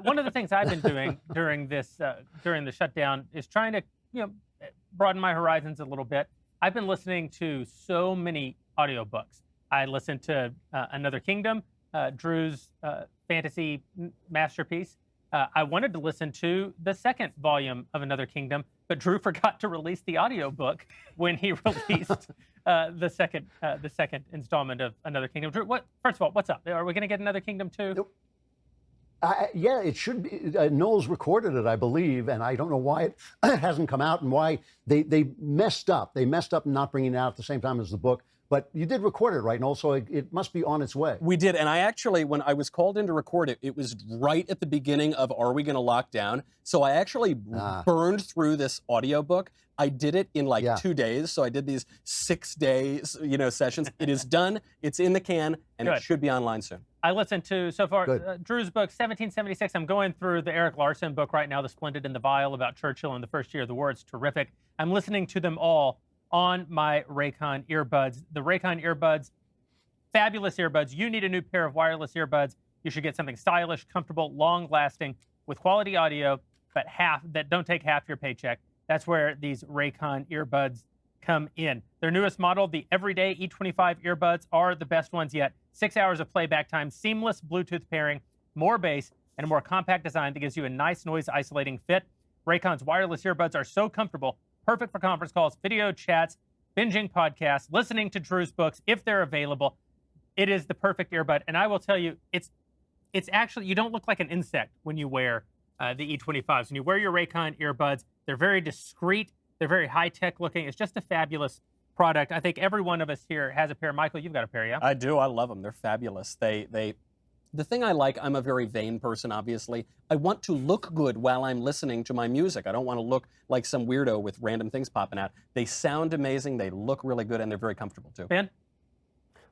One of the things I've been doing during the shutdown is trying to broaden my horizons a little bit. I've been listening to so many audiobooks. I listened to Another Kingdom, Drew's fantasy masterpiece. I wanted to listen to the second volume of Another Kingdom, but Drew forgot to release the audiobook when he released the second installment of Another Kingdom. Drew, first of all, what's up? Are we going to get Another Kingdom too? Nope. Yeah, it should be. Knowles recorded it, I believe, and I don't know why it hasn't come out and why they messed up. They messed up in not bringing it out at the same time as the book. But you did record it, right, Knowles? So it must be on its way. We did, and I actually, when I was called in to record it, it was right at the beginning of Are We Going to Lock Down? So I actually burned through this audiobook. I did it in 2 days, so I did these 6 days, sessions. It is done, it's in the can, and It should be online soon. I listened to, so far, Drew's book, 1776. I'm going through the Eric Larson book right now, The Splendid and the Vile, about Churchill in the first year of the war. It's terrific. I'm listening to them all on my Raycon earbuds. The Raycon earbuds, fabulous earbuds. You need a new pair of wireless earbuds. You should get something stylish, comfortable, long-lasting, with quality audio, but that don't take half your paycheck. That's where these Raycon earbuds come in. Their newest model, the Everyday E25 earbuds, are the best ones yet. 6 hours of playback time, seamless Bluetooth pairing, more bass, and a more compact design that gives you a nice noise-isolating fit. Raycon's wireless earbuds are so comfortable, perfect for conference calls, video chats, binging podcasts, listening to Drew's books if they're available. It is the perfect earbud. And I will tell you, it's actually, you don't look like an insect when you wear the E25s. When you wear your Raycon earbuds, they're very discreet. They're very high-tech looking. It's just a fabulous product. I think every one of us here has a pair. Michael, you've got a pair, yeah? I do. I love them. They're fabulous. The thing I like, I'm a very vain person, obviously. I want to look good while I'm listening to my music. I don't want to look like some weirdo with random things popping out. They sound amazing, they look really good, and they're very comfortable, too. Ben?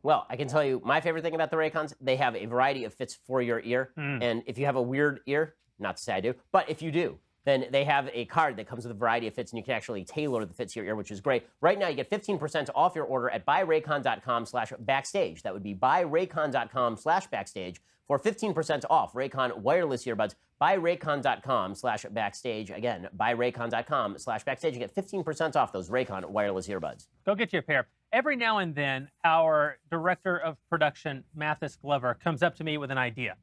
Well, I can tell you my favorite thing about the Raycons, they have a variety of fits for your ear. And if you have a weird ear, not to say I do, but if you do, then they have a card that comes with a variety of fits, and you can actually tailor the fits to your ear, which is great. Right now, you get 15% off your order at buyraycon.com/backstage. That would be buyraycon.com/backstage for 15% off Raycon wireless earbuds. Buyraycon.com/backstage. Again, buyraycon.com/backstage. You get 15% off those Raycon wireless earbuds. Go get you a pair. Every now and then, our director of production, Mathis Glover, comes up to me with an idea.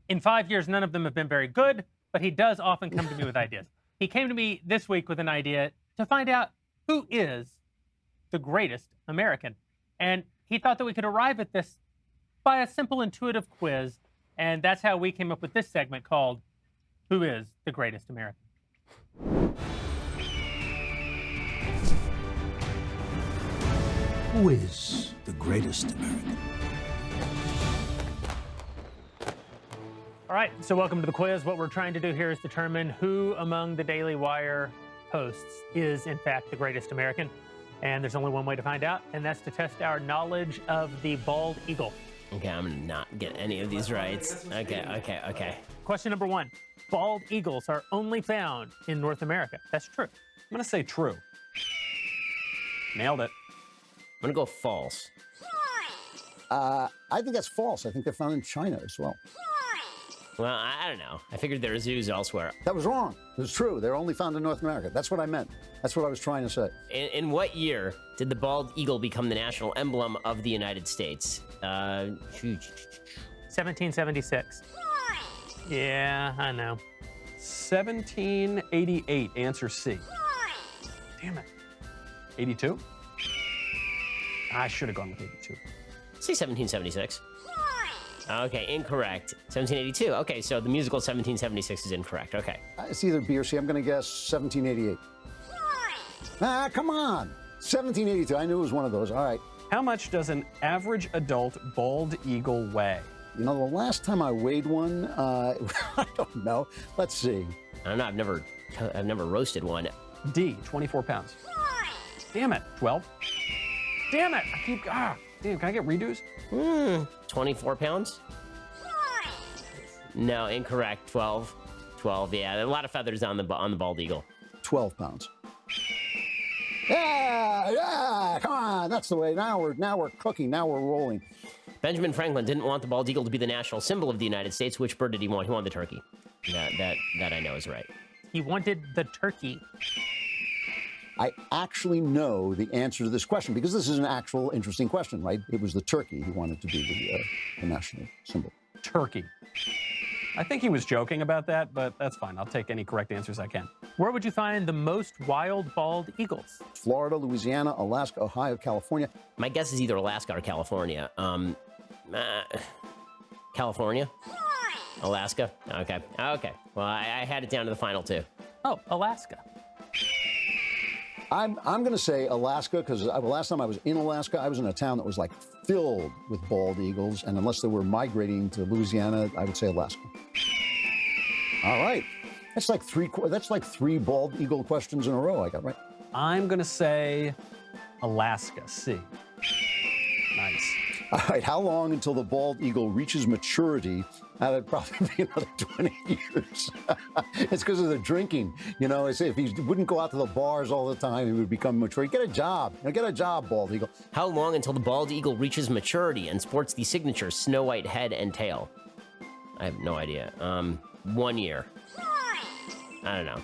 In 5 years, none of them have been very good, but he does often come to me with ideas. He came to me this week with an idea to find out who is the greatest American. And he thought that we could arrive at this by a simple, intuitive quiz. And that's how we came up with this segment called Who is the Greatest American? Who is the greatest American? All right, so welcome to the quiz. What we're trying to do here is determine who among the Daily Wire hosts is, in fact, the greatest American. And there's only one way to find out, and that's to test our knowledge of the bald eagle. Okay, I'm gonna not get any of these right. Okay. question number 1. Bald eagles are only found in North America. That's true. I'm going to say true. Nailed it. I'm gonna go false. I think that's false. I think they're found in China as well. Well, I don't know. I figured there are zoos elsewhere. That was wrong. It was true. They're only found in North America. That's what I meant. That's what I was trying to say. In what year did the bald eagle become the national emblem of the United States? 1776. Yeah, I know. 1788, answer C. Damn it. 82? I should have gone with 82. Say 1776. Okay, incorrect. 1782. Okay, so the musical 1776 is incorrect. Okay. It's either B or C. I'm going to guess 1788. Ah, come on. 1782. I knew it was one of those. All right. How much does an average adult bald eagle weigh? You know, the last time I weighed one, I don't know. Let's see. I don't know. I've never roasted one. D, 24 pounds. Damn it. 12? Damn it. Damn, can I get redos? 24 pounds? No, incorrect. 12. 12, yeah. A lot of feathers on the bald eagle. 12 pounds. Yeah, come on. That's the way. Now we're cooking. Now we're rolling. Benjamin Franklin didn't want the bald eagle to be the national symbol of the United States. Which bird did he want? He wanted the turkey. That I know is right. He wanted the turkey. I actually know the answer to this question because this is an actual interesting question, right? It was the turkey he wanted to be the national symbol. Turkey. I think he was joking about that, but that's fine. I'll take any correct answers I can. Where would you find the most wild bald eagles? Florida, Louisiana, Alaska, Ohio, California. My guess is either Alaska or California. California? Alaska? Okay. Okay. Well, I had it down to the final two. Oh, Alaska. I'm going to say Alaska because last time I was in Alaska, I was in a town that was like filled with bald eagles, and unless they were migrating to Louisiana, I would say Alaska. All right, that's like three bald eagle questions in a row I got right. I'm going to say Alaska, C. Nice. All right, how long until the bald eagle reaches maturity? That'd probably be another 20 years. It's because of the drinking. You know, if he wouldn't go out to the bars all the time, he would become mature. Get a job. Get a job, bald eagle. How long until the bald eagle reaches maturity and sports the signature snow white head and tail? I have no idea. 1 year. I don't know.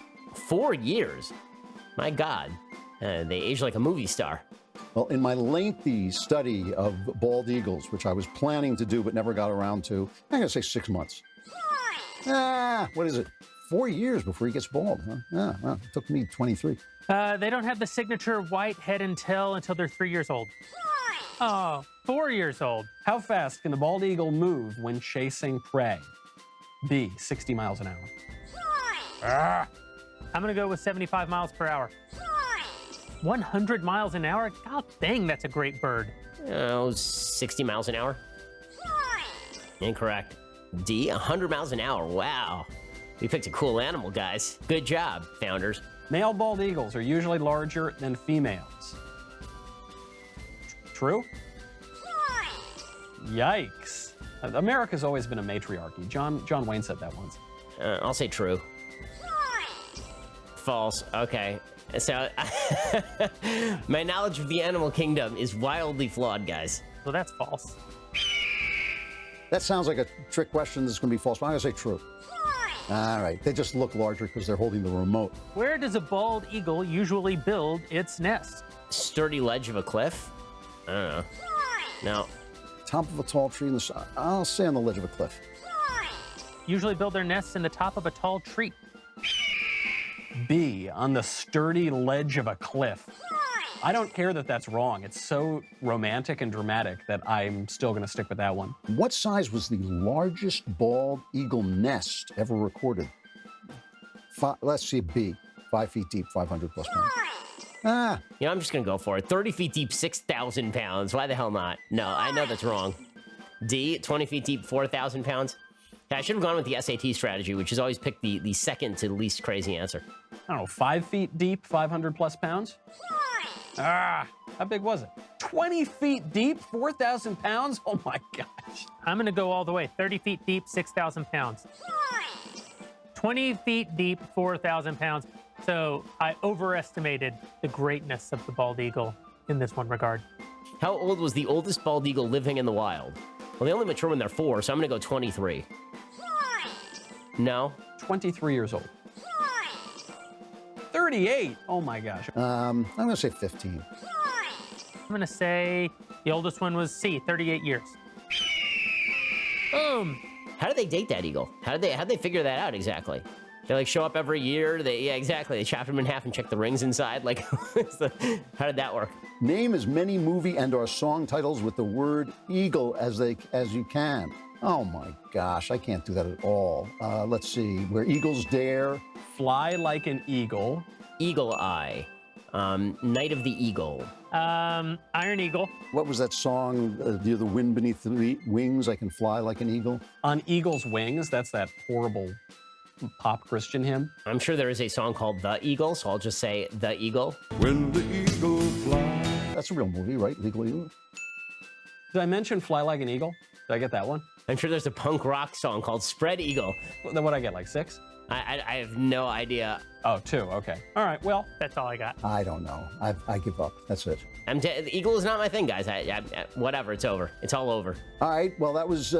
4 years? My God. They age like a movie star. Well, in my lengthy study of bald eagles, which I was planning to do but never got around to, I'm going to say 6 months. What is it? 4 years before he gets bald, huh? Yeah, well, it took me 23. They don't have the signature white head and tail until they're 3 years old. Oh, 4 years old. How fast can the bald eagle move when chasing prey? B, 60 miles an hour. I'm going to go with 75 miles per hour. 100 miles an hour? God dang, that's a great bird. 60 miles an hour? Incorrect. D, 100 miles an hour. Wow. We picked a cool animal, guys. Good job, founders. Male bald eagles are usually larger than females. True? Yikes. America's always been a matriarchy. John Wayne said that once. I'll say true. False. Okay. So, my knowledge of the animal kingdom is wildly flawed, guys. So that's false. That sounds like a trick question that's going to be false, but I'm going to say true. All right. They just look larger because they're holding the remote. Where does a bald eagle usually build its nest? Sturdy ledge of a cliff? I don't know. No. Top of a tall tree in the sun. I'll say on the ledge of a cliff. Usually build their nests in the top of a tall tree. B, on the sturdy ledge of a cliff. I don't care that that's wrong. It's so romantic and dramatic that I'm still going to stick with that one. What size was the largest bald eagle nest ever recorded? Let's see, B. 5 feet deep, 500 plus pounds. Yeah, I'm just going to go for it. 30 feet deep, 6,000 pounds. Why the hell not? No, I know that's wrong. D, 20 feet deep, 4,000 pounds. I should have gone with the SAT strategy, which is always pick the second to the least crazy answer. I don't know, 5 feet deep, 500 plus pounds? How big was it? 20 feet deep, 4,000 pounds? Oh my gosh. I'm going to go all the way. 30 feet deep, 6,000 pounds. 20 feet deep, 4,000 pounds. So I overestimated the greatness of the bald eagle in this one regard. How old was the oldest bald eagle living in the wild? Well, they only mature when they're 4, so I'm going to go 23. No? 23 years old. 38. Oh my gosh. I'm going to say 15. I'm going to say the oldest one was C, 38 years. Boom. How did they date that eagle? How did they figure that out exactly? They like show up every year. Yeah, exactly. They chop them in half and check the rings inside. Like, how did that work? Name as many movie and/or song titles with the word eagle as you can. Oh my gosh, I can't do that at all. Let's see. Where Eagles Dare. Fly Like an Eagle. Eagle Eye. Night of the Eagle. Iron Eagle. What was that song? The wind beneath the wings, I can fly like an eagle. On Eagle's Wings. That's that horrible pop Christian hymn. I'm sure there is a song called The Eagle, so I'll just say The Eagle. When the eagle flies. That's a real movie, right? Legal Eagle. Did I mention Fly Like an Eagle? Did I get that one? I'm sure there's a punk rock song called Spread Eagle. Then what did I get, like 6? I have no idea. Oh, 2, okay. All right, well. That's all I got. I don't know. I give up. That's it. The eagle is not my thing, guys. Whatever, it's over. It's all over. All right. Well, that was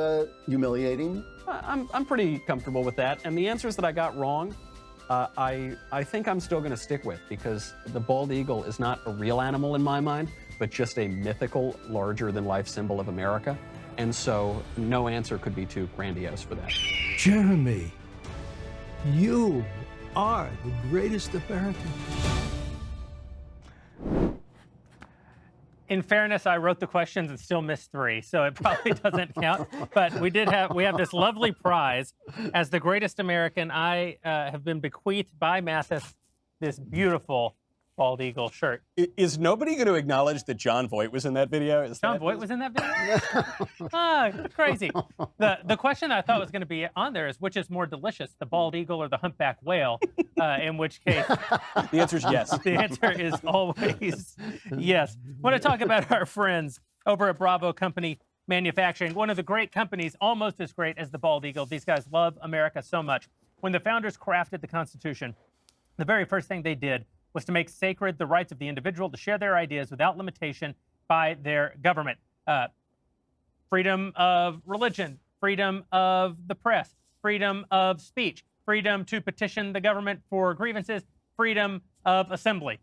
humiliating. I'm pretty comfortable with that. And the answers that I got wrong, I think I'm still going to stick with, because the bald eagle is not a real animal in my mind, but just a mythical, larger-than-life symbol of America. And so no answer could be too grandiose for that. Jeremy, you are the greatest American. In fairness, I wrote the questions and still missed 3, so it probably doesn't count. But we have this lovely prize. As the greatest American, I have been bequeathed by Mathis this beautiful bald eagle shirt. Is nobody going to acknowledge that John Voight was in that video? John Voight was in that video? Ah, crazy. The question I thought was going to be on there is, which is more delicious, the bald eagle or the humpback whale? In which case, The answer is yes. the answer is always yes. I want to talk about our friends over at Bravo Company Manufacturing, one of the great companies, almost as great as the bald eagle. These guys love America so much. When the founders crafted the Constitution, the very first thing they did was to make sacred the rights of the individual to share their ideas without limitation by their government. Freedom of religion, freedom of the press, freedom of speech, freedom to petition the government for grievances, freedom of assembly.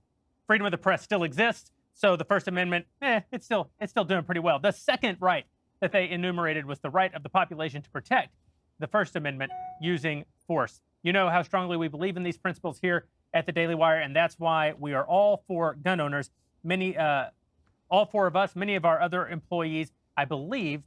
Freedom of the press still exists, so the First Amendment, it's still doing pretty well. The second right that they enumerated was the right of the population to protect the First Amendment using force. You know how strongly we believe in these principles here at the Daily Wire, and that's why we are all for gun owners. All 4 of us, many of our other employees, I believe,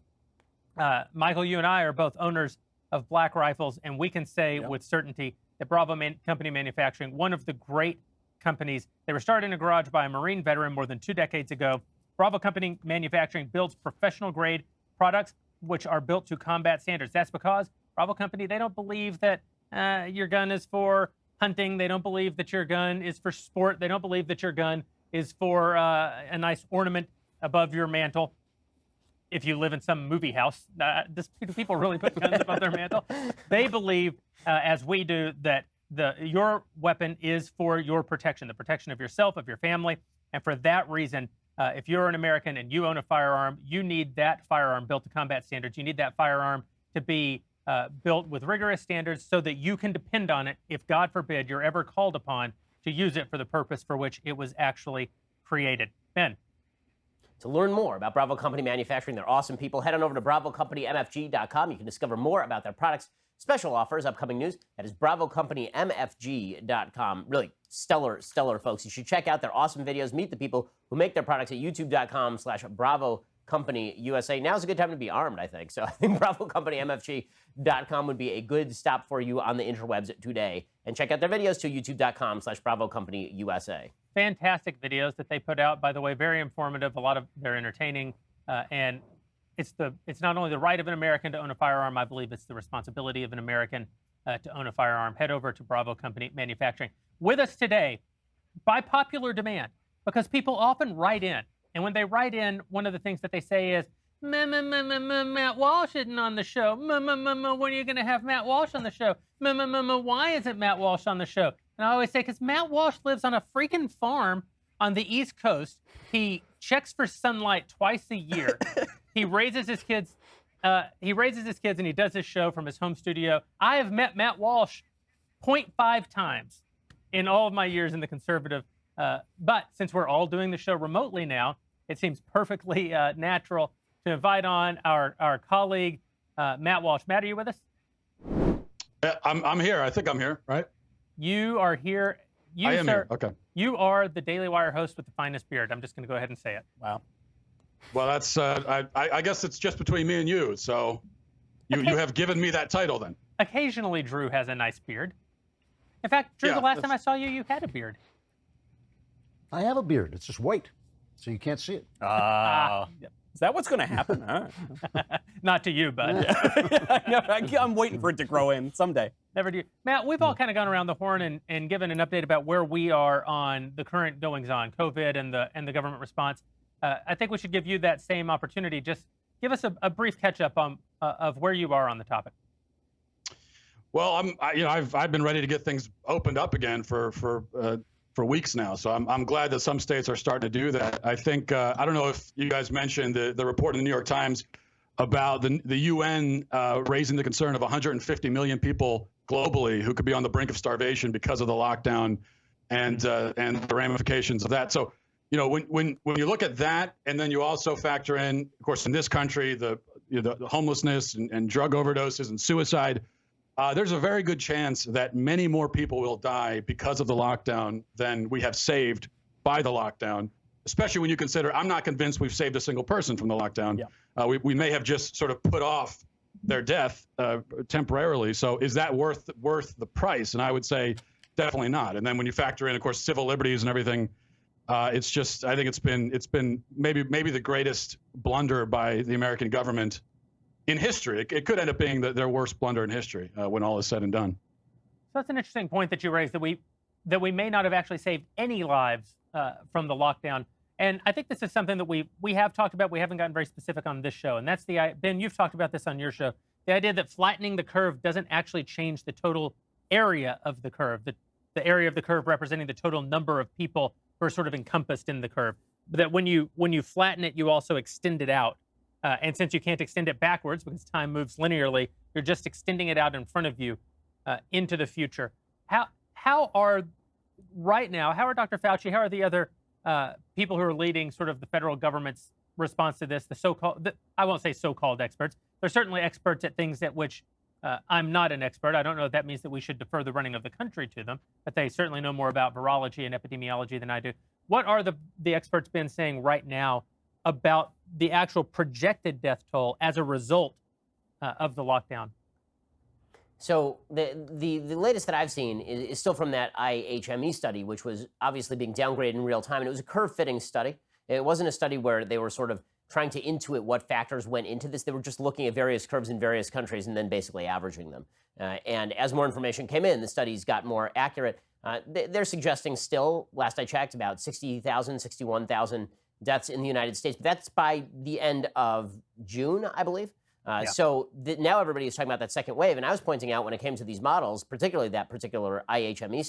Michael, you and I are both owners of Black Rifles, and we can say with certainty that Bravo Company Manufacturing, one of the great companies, they were started in a garage by a Marine veteran more than 2 decades ago. Bravo Company Manufacturing builds professional-grade products which are built to combat standards. That's because Bravo Company, they don't believe that your gun is for hunting. They don't believe that your gun is for sport. They don't believe that your gun is for a nice ornament above your mantle. If you live in some movie house, do people really put guns above their mantle? They believe, as we do, that your weapon is for your protection, the protection of yourself, of your family. And for that reason, if you're an American and you own a firearm, you need that firearm built to combat standards. You need that firearm to be built with rigorous standards so that you can depend on it if, God forbid, you're ever called upon to use it for the purpose for which it was actually created. Ben. To learn more about Bravo Company Manufacturing, they're awesome people. Head on over to BravoCompanyMFG.com. You can discover more about their products, special offers, upcoming news. That is BravoCompanyMFG.com. Really stellar folks. You should check out their awesome videos. Meet the people who make their products at YouTube.com/Bravo Company USA. Now's a good time to be armed, I think. So I think BravoCompanyMFG.com would be a good stop for you on the interwebs today. And check out their videos to YouTube.com/Bravo Company USA. Fantastic videos that they put out, by the way, very informative. A lot of they're entertaining, and it's not only the right of an American to own a firearm. I believe it's the responsibility of an American to own a firearm. Head over to Bravo Company Manufacturing. With us today, by popular demand, because people often write in. And when they write in, one of the things that they say is, Matt Walsh isn't on the show. When are you going to have Matt Walsh on the show? Why isn't Matt Walsh on the show? And I always say, because Matt Walsh lives on a freaking farm on the East Coast. He checks for sunlight twice a year. He raises his kids. And he does his show from his home studio. I have met Matt Walsh 0.5 times in all of my years in the conservative. But since we're all doing the show remotely now, it seems perfectly natural to invite on our colleague, Matt Walsh. Matt, are you with us? Yeah, I'm here. I think I'm here, right? You are here. I am here. Okay. You are the Daily Wire host with the finest beard. I'm just going to go ahead and say it. Wow. Well, that's I guess it's just between me and you. So you have given me that title then. Occasionally, Drew has a nice beard. In fact, Drew, Yeah, the last time I saw you, you had a beard. I have a beard. It's just white, so you can't see it. Is that what's going to happen? All right. Not to you, bud. I'm waiting for it to grow in someday. Never do. Matt, we've all kind of gone around the horn and given an update about where we are on the current goings-on, COVID and the government response. I think we should give you that same opportunity. Just give us a brief catch-up of where you are on the topic. Well, I've been ready to get things opened up again for weeks now. So I'm glad that some states are starting to do that. I think I don't know if you guys mentioned the report in the New York Times about the UN raising the concern of 150 million people globally who could be on the brink of starvation because of the lockdown and the ramifications of that. So, when you look at that, and then you also factor in, of course, in this country, the homelessness and drug overdoses and suicide, there's a very good chance that many more people will die because of the lockdown than we have saved by the lockdown, especially when you consider, I'm not convinced we've saved a single person from the lockdown. Yeah. We may have just sort of put off their death temporarily. So is that worth the price? And I would say definitely not. And then when you factor in, of course, civil liberties and everything, it's just, I think it's been maybe the greatest blunder by the American government in history. It could end up being their worst blunder in history when all is said and done. So that's an interesting point that you raised, that we may not have actually saved any lives from the lockdown. And I think this is something that we have talked about. We haven't gotten very specific on this show. And that's Ben, you've talked about this on your show. The idea that flattening the curve doesn't actually change the total area of the curve, the area of the curve representing the total number of people who are sort of encompassed in the curve. But that when you flatten it, you also extend it out. And since you can't extend it backwards because time moves linearly, you're just extending it out in front of you into the future. How are Dr. Fauci, how are the other people who are leading sort of the federal government's response to this, I won't say so-called experts. They're certainly experts at things at which I'm not an expert. I don't know if that means that we should defer the running of the country to them, but they certainly know more about virology and epidemiology than I do. What are the experts been saying right now about the actual projected death toll as a result of the lockdown? So the latest that I've seen is still from that IHME study, which was obviously being downgraded in real time. And it was a curve-fitting study. It wasn't a study where they were sort of trying to intuit what factors went into this. They were just looking at various curves in various countries and then basically averaging them. And as more information came in, the studies got more accurate. They're suggesting still, last I checked, about 60,000, 61,000 deaths in the United States. But that's by the end of June, I believe. So now everybody is talking about that second wave. And I was pointing out when it came to these models, particularly that particular IHME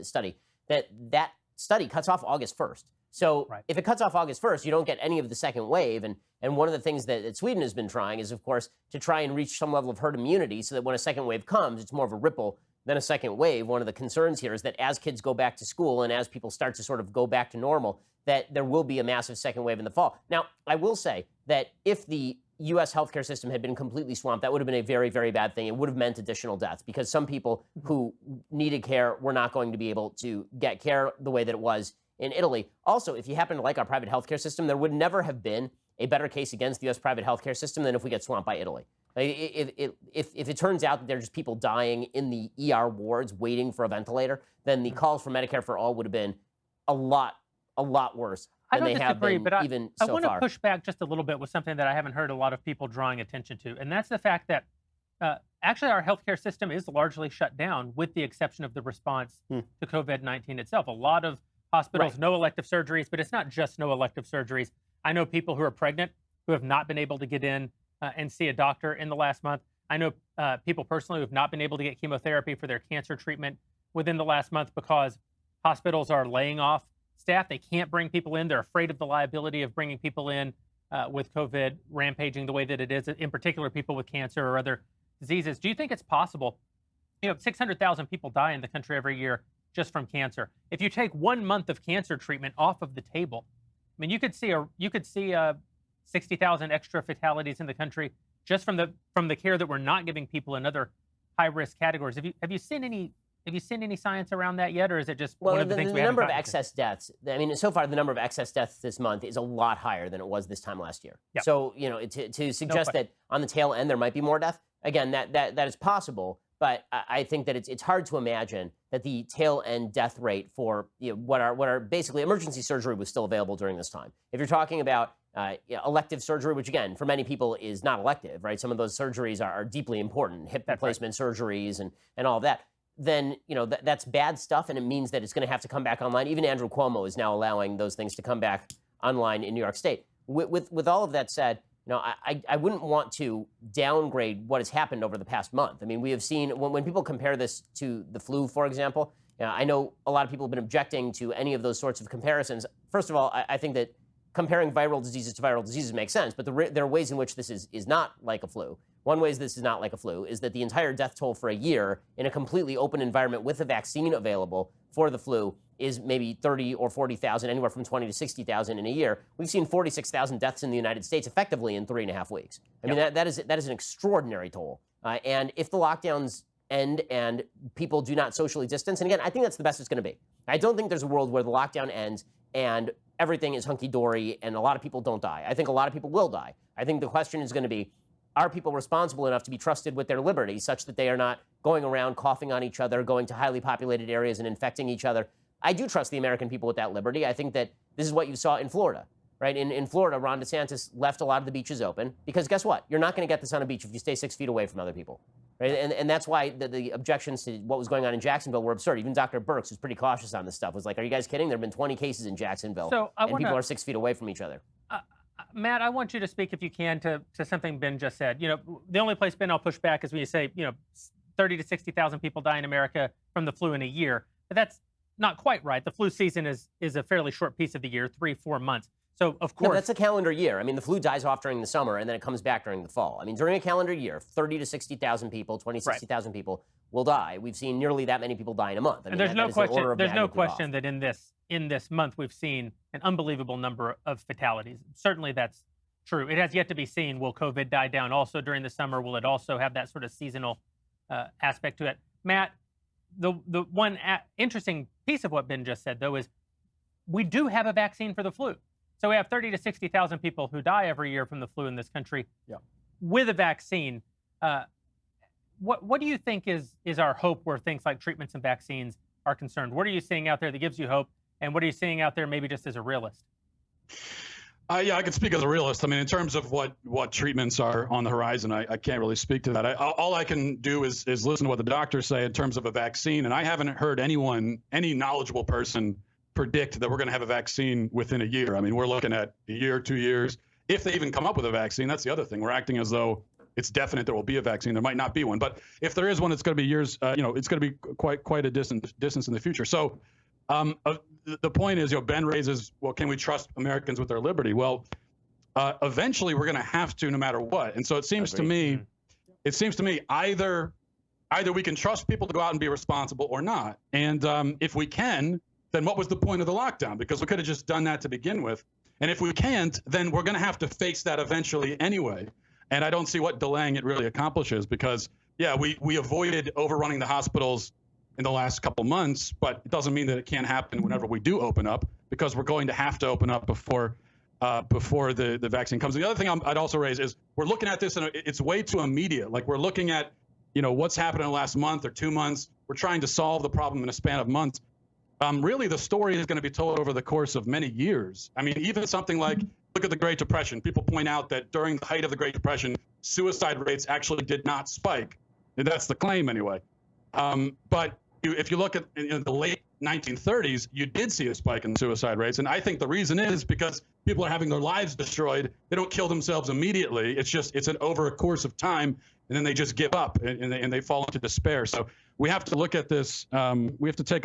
study, that study cuts off August 1st. So if it cuts off August 1st, you don't get any of the second wave. And one of the things that Sweden has been trying is, of course, to try and reach some level of herd immunity so that when a second wave comes, it's more of a ripple than a second wave. One of the concerns here is that as kids go back to school and as people start to sort of go back to normal, that there will be a massive second wave in the fall. Now, I will say that if the U.S. healthcare system had been completely swamped, that would have been a very, very bad thing. It would have meant additional deaths because some people who needed care were not going to be able to get care the way that it was in Italy. Also, if you happen to like our private healthcare system, there would never have been a better case against the U.S. private healthcare system than if we get swamped by Italy. If it turns out that there's just people dying in the ER wards waiting for a ventilator, then the calls for Medicare for all would have been a lot worse than they have been even so far. I want to push back just a little bit with something that I haven't heard a lot of people drawing attention to, and that's the fact that actually our healthcare system is largely shut down with the exception of the response to COVID-19 itself. A lot of hospitals, no elective surgeries, but it's not just no elective surgeries. I know people who are pregnant who have not been able to get in and see a doctor in the last month. I know people personally who have not been able to get chemotherapy for their cancer treatment within the last month because hospitals are laying off staff. They can't bring people in. They're afraid of the liability of bringing people in with COVID rampaging the way that it is, in particular people with cancer or other diseases. Do you think it's possible? 600,000 people die in the country every year just from cancer. If you take 1 month of cancer treatment off of the table, I mean, you could see 60,000 extra fatalities in the country just from the care that we're not giving people in other high risk categories. Have you seen any science around that yet, or is it just one of the things we haven't number of gotten to? excess deaths? I mean, so far the number of excess deaths this month is a lot higher than it was this time last year. Yep. So to suggest that on the tail end there might be more death, again, that is possible. But I think that it's hard to imagine that the tail end death rate for what are basically emergency surgery was still available during this time. If you're talking about elective surgery, which again for many people is not elective, right? Some of those surgeries are deeply important, hip replacement surgeries and all of that. Then that's bad stuff, and it means that it's going to have to come back online. Even Andrew Cuomo is now allowing those things to come back online in New York State. With all of that said, I wouldn't want to downgrade what has happened over the past month. I mean, we have seen when people compare this to the flu, for example. I know a lot of people have been objecting to any of those sorts of comparisons. First of all, I think that comparing viral diseases to viral diseases makes sense, but there are ways in which this is not like a flu. One way this is not like a flu is that the entire death toll for a year in a completely open environment with a vaccine available for the flu is maybe 30 or 40,000, anywhere from 20 to 60,000 in a year. We've seen 46,000 deaths in the United States effectively in 3.5 weeks. I mean, that is an extraordinary toll. And if the lockdowns end and people do not socially distance, and again, I think that's the best it's going to be. I don't think there's a world where the lockdown ends and everything is hunky-dory and a lot of people don't die. I think a lot of people will die. I think the question is going to be, are people responsible enough to be trusted with their liberty such that they are not going around coughing on each other, going to highly populated areas and infecting each other? I do trust the American people with that liberty. I think that this is what you saw in Florida, right? In Florida, Ron DeSantis left a lot of the beaches open because guess what? You're not going to get this on a beach if you stay 6 feet away from other people, right? And that's why the objections to what was going on in Jacksonville were absurd. Even Dr. Birx, who's pretty cautious on this stuff, was like, are you guys kidding? There have been 20 cases in Jacksonville, and people are 6 feet away from each other. Matt, I want you to speak, if you can, to something Ben just said. The only place, Ben, I'll push back is when you say, 30 to 60,000 people die in America from the flu in a year. But that's not quite right. The flu season is a fairly short piece of the year, 3-4 months. So, of course. No, that's a calendar year. I mean, the flu dies off during the summer, and then it comes back during the fall. I mean, during a calendar year, 30 to 60,000 people, 20, 60,000 people will die. We've seen nearly that many people die in a month. I mean, and there's no question off. that in this month we've seen an unbelievable number of fatalities. Certainly that's true. It has yet to be seen, will COVID die down also during the summer? Will it also have that sort of seasonal aspect to it? Matt, the one interesting piece of what Ben just said, though, is we do have a vaccine for the flu. So we have 30 to 60,000 people who die every year from the flu in this country. Yeah. With a vaccine. What do you think is our hope where things like treatments and vaccines are concerned? What are you seeing out there that gives you hope? And what are you seeing out there maybe just as a realist? Yeah, I can speak as a realist. I mean, in terms of what treatments are on the horizon, I can't really speak to that. All I can do is listen to what the doctors say in terms of a vaccine. And I haven't heard any knowledgeable person predict that we're going to have a vaccine within a year. I mean, we're looking at a year, 2 years. If they even come up with a vaccine, that's the other thing. We're acting as though it's definite there will be a vaccine. There might not be one. But if there is one, it's going to be years, it's going to be quite a distance in the future. So the point is, Ben raises, well, can we trust Americans with their liberty? Well, eventually we're going to have to, no matter what. And so it seems to me, either we can trust people to go out and be responsible or not. And if we can, then what was the point of the lockdown? Because we could have just done that to begin with. And if we can't, then we're going to have to face that eventually anyway. And I don't see what delaying it really accomplishes because, yeah, we avoided overrunning the hospitals in the last couple months, but it doesn't mean that it can't happen whenever we do open up because we're going to have to open up before the vaccine comes. The other thing I'd also raise is we're looking at this and it's way too immediate. Like we're looking at, what's happened in the last month or 2 months. We're trying to solve the problem in a span of months. Really, the story is going to be told over the course of many years. I mean, even something like, look at the Great Depression. People point out that during the height of the Great Depression, suicide rates actually did not spike. That's the claim anyway. But if you look at the late 1930s, you did see a spike in suicide rates. And I think the reason is because people are having their lives destroyed. They don't kill themselves immediately. It's an over a course of time, and then they just give up and they fall into despair. So we have to look at this. We have to take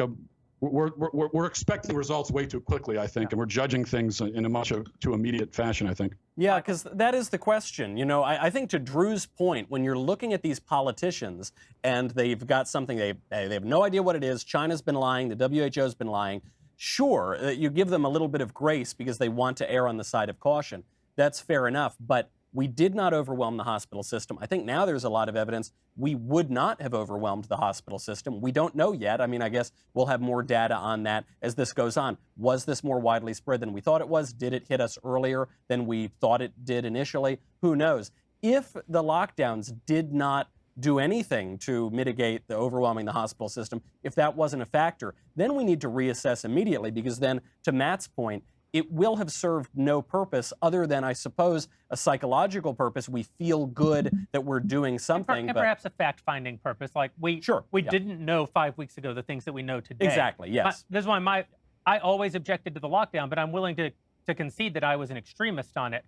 we're expecting results way too quickly, I think, and we're judging things in a much too immediate fashion, I think. Yeah, because that is the question. You know, I think to Drew's point, when you're looking at these politicians and they've got something, they have no idea what it is, China's been lying, the WHO's been lying, sure, you give them a little bit of grace because they want to err on the side of caution. That's fair enough, but we did not overwhelm the hospital system. I think now there's a lot of evidence we would not have overwhelmed the hospital system. We don't know yet. I mean, I guess we'll have more data on that as this goes on. Was this more widely spread than we thought it was? Did it hit us earlier than we thought it did initially? Who knows? If the lockdowns did not do anything to mitigate the overwhelming the hospital system, if that wasn't a factor, then we need to reassess immediately, because then, to Matt's point, it will have served no purpose other than, I suppose, a psychological purpose. We feel good that we're doing something. And perhaps a fact-finding purpose. Like we didn't know 5 weeks ago the things that we know today. Exactly, yes. This is why I always objected to the lockdown, but I'm willing to concede that I was an extremist on it,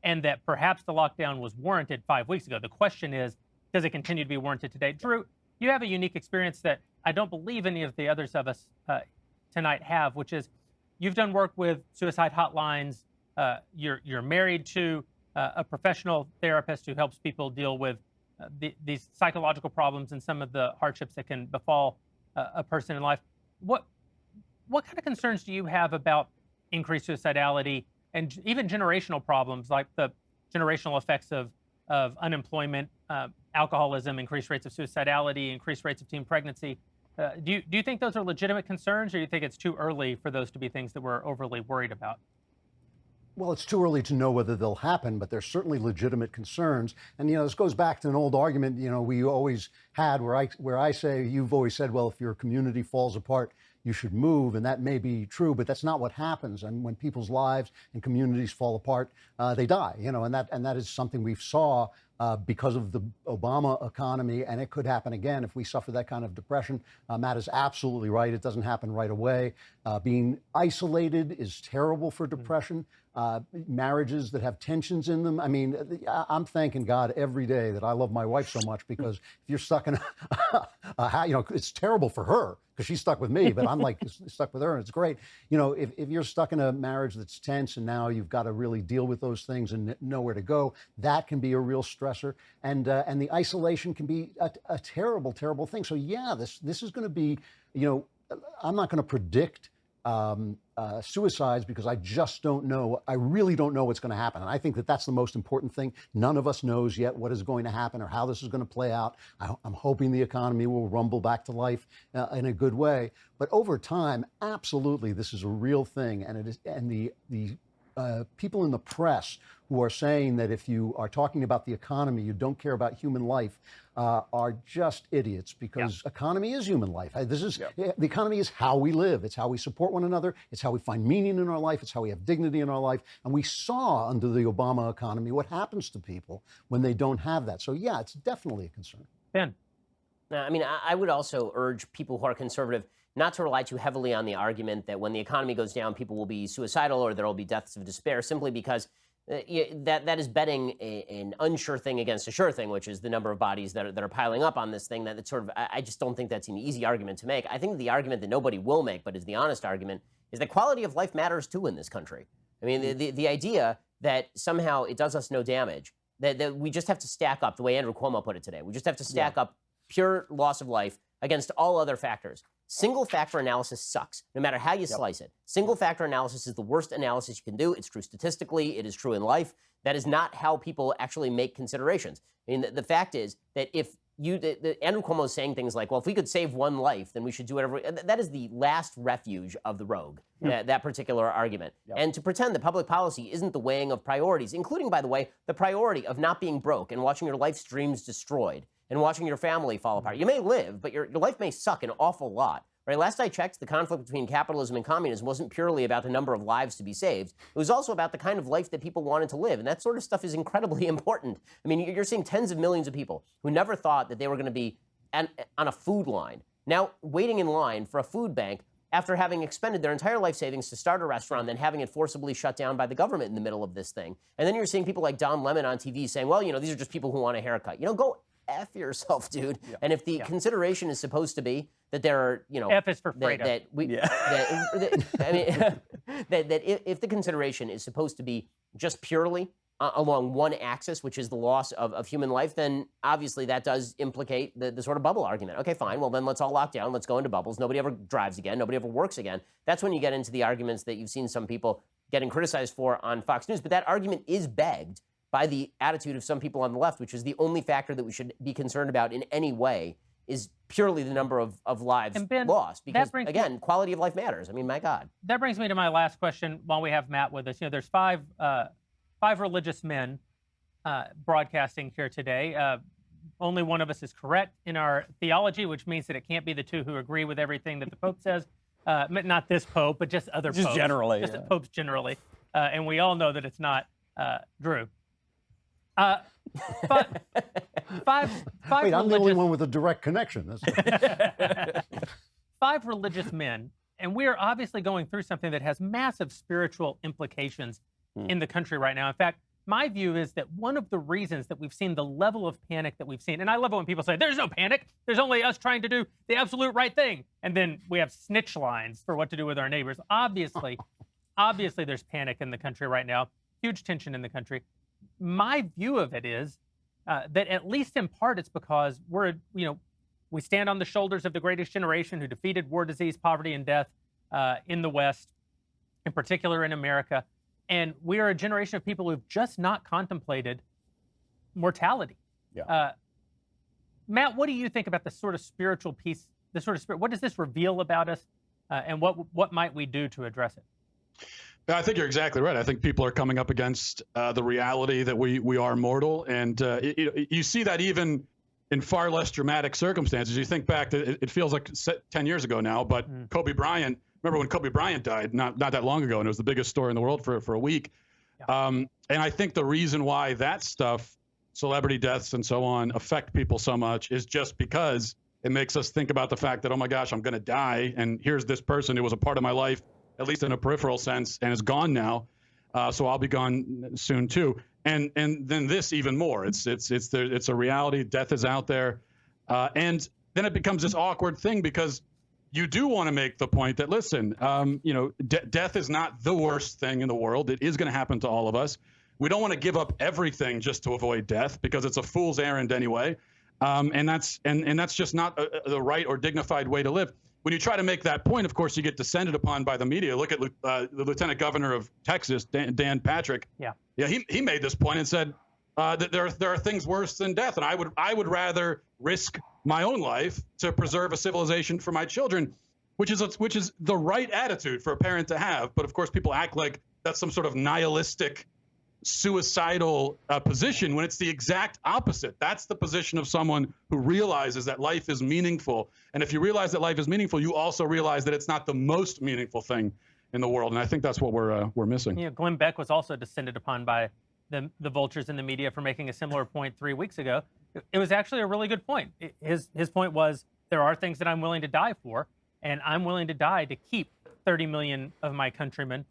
and that perhaps the lockdown was warranted 5 weeks ago. The question is, does it continue to be warranted today? Drew, you have a unique experience that I don't believe any of the others of us tonight have, which is, you've done work with suicide hotlines. You're married to a professional therapist who helps people deal with these psychological problems and some of the hardships that can befall a person in life. What kind of concerns do you have about increased suicidality and even generational problems, like the generational effects of unemployment, alcoholism, increased rates of suicidality, increased rates of teen pregnancy? Do you think those are legitimate concerns, or do you think it's too early for those to be things that we're overly worried about? Well, it's too early to know whether they'll happen, but there's certainly legitimate concerns. And, this goes back to an old argument, we always had where I say, you've always said, well, if your community falls apart, you should move. And that may be true, but that's not what happens. And when people's lives and communities fall apart, they die, and that is something we saw because of the Obama economy, and it could happen again if we suffer that kind of depression. Matt is absolutely right. It doesn't happen right away. Being isolated is terrible for depression. Marriages that have tensions in them. I mean, I'm thanking God every day that I love my wife so much, because if you're stuck in it's terrible for her because she's stuck with me, but I'm like stuck with her, and it's great. If you're stuck in a marriage that's tense and now you've got to really deal with those things and nowhere to go, that can be a real stressor. And the isolation can be a terrible, terrible thing. So yeah, this is going to be, I'm not going to predict suicides because I just don't know. I really don't know what's going to happen. And I think that that's the most important thing. None of us knows yet what is going to happen or how this is going to play out. I'm hoping the economy will rumble back to life in a good way. But over time, absolutely, this is a real thing. And it is. And the people in the press who are saying that if you are talking about the economy, you don't care about human life, are just idiots, because economy is human life. The economy is how we live. It's how we support one another. It's how we find meaning in our life. It's how we have dignity in our life. And we saw under the Obama economy what happens to people when they don't have that. So yeah, it's definitely a concern. Ben. I mean, I would also urge people who are conservative not to rely too heavily on the argument that when the economy goes down, people will be suicidal or there will be deaths of despair, simply because that is betting an unsure thing against a sure thing, which is the number of bodies that are piling up on this thing. That it's sort of, I just don't think that's an easy argument to make. I think the argument that nobody will make, but is the honest argument, is that quality of life matters too in this country. I mean, the idea that somehow it does us no damage, that we just have to stack up, the way Andrew Cuomo put it today, we just have to stack up pure loss of life against all other factors. Single factor analysis sucks, no matter how you slice it. Single factor analysis is the worst analysis you can do. It's true statistically. It is true in life. That is not how people actually make considerations. I mean, the fact is that if Andrew Cuomo is saying things like, well, if we could save one life, then we should do whatever. That is the last refuge of the rogue, that particular argument. And to pretend that public policy isn't the weighing of priorities, including, by the way, the priority of not being broke and watching your life's dreams destroyed and watching your family fall apart. You may live, but your life may suck an awful lot. Right? Last I checked, the conflict between capitalism and communism wasn't purely about the number of lives to be saved. It was also about the kind of life that people wanted to live. And that sort of stuff is incredibly important. I mean, you're seeing tens of millions of people who never thought that they were going to be on a food line, now waiting in line for a food bank after having expended their entire life savings to start a restaurant, then having it forcibly shut down by the government in the middle of this thing. And then you're seeing people like Don Lemon on TV saying, well, these are just people who want a haircut. Go F yourself, dude. Yeah. And if the consideration is supposed to be that there are, F is for Fredo. If the consideration is supposed to be just purely along one axis, which is the loss of human life, then obviously that does implicate the sort of bubble argument. Okay, fine. Well, then let's all lock down. Let's go into bubbles. Nobody ever drives again. Nobody ever works again. That's when you get into the arguments that you've seen some people getting criticized for on Fox News. But that argument is begged by the attitude of some people on the left, which is the only factor that we should be concerned about in any way is purely the number of lives lost. Because, again, quality of life matters. I mean, my God. That brings me to my last question while we have Matt with us. There's five religious men broadcasting here today. Only one of us is correct in our theology, which means that it can't be the two who agree with everything that the Pope says. Not this Pope, but just other popes. Generally. Just popes generally. And we all know that it's not Drew. But five Wait, I'm the only one with a direct connection. Five religious men, and we are obviously going through something that has massive spiritual implications in the country right now. In fact, my view is that one of the reasons that we've seen the level of panic that we've seen, and I love it when people say, there's no panic, there's only us trying to do the absolute right thing. And then we have snitch lines for what to do with our neighbors. Obviously, there's panic in the country right now, huge tension in the country. My view of it is that at least in part it's because we stand on the shoulders of the greatest generation who defeated war, disease, poverty, and death in the West, in particular in America. And we are a generation of people who've just not contemplated mortality. Yeah. Matt, what do you think about the sort of spiritual piece, the sort of spirit? What does this reveal about us, and what might we do to address it? I think you're exactly right. I think people are coming up against the reality that we are mortal, and you see that even in far less dramatic circumstances. You think back to it feels like 10 years ago now, but Kobe Bryant. Remember when Kobe Bryant died? Not that long ago, and it was the biggest story in the world for a week. Yeah. And I think the reason why that stuff, celebrity deaths and so on, affect people so much is just because it makes us think about the fact that, oh my gosh, I'm going to die, and here's this person who was a part of my life, at least in a peripheral sense, and is gone now. So I'll be gone soon too. And then this even more. It's a reality. Death is out there, and then it becomes this awkward thing because you do want to make the point that, listen, death is not the worst thing in the world. It is going to happen to all of us. We don't want to give up everything just to avoid death because it's a fool's errand anyway. And that's just not the right or dignified way to live. When you try to make that point, of course, you get descended upon by the media. Look at the Lieutenant Governor of Texas, Dan Patrick. Yeah. He made this point and said that there are things worse than death, and I would rather risk my own life to preserve a civilization for my children, which is the right attitude for a parent to have. But of course, people act like that's some sort of nihilistic, suicidal position when it's the exact opposite. That's the position of someone who realizes that life is meaningful. And if you realize that life is meaningful, you also realize that it's not the most meaningful thing in the world. And I think that's what we're missing. Glenn Beck was also descended upon by the vultures in the media for making a similar point 3 weeks ago. It was actually a really good point. His point was, there are things that I'm willing to die for, and I'm willing to die to keep 30 million of my countrymen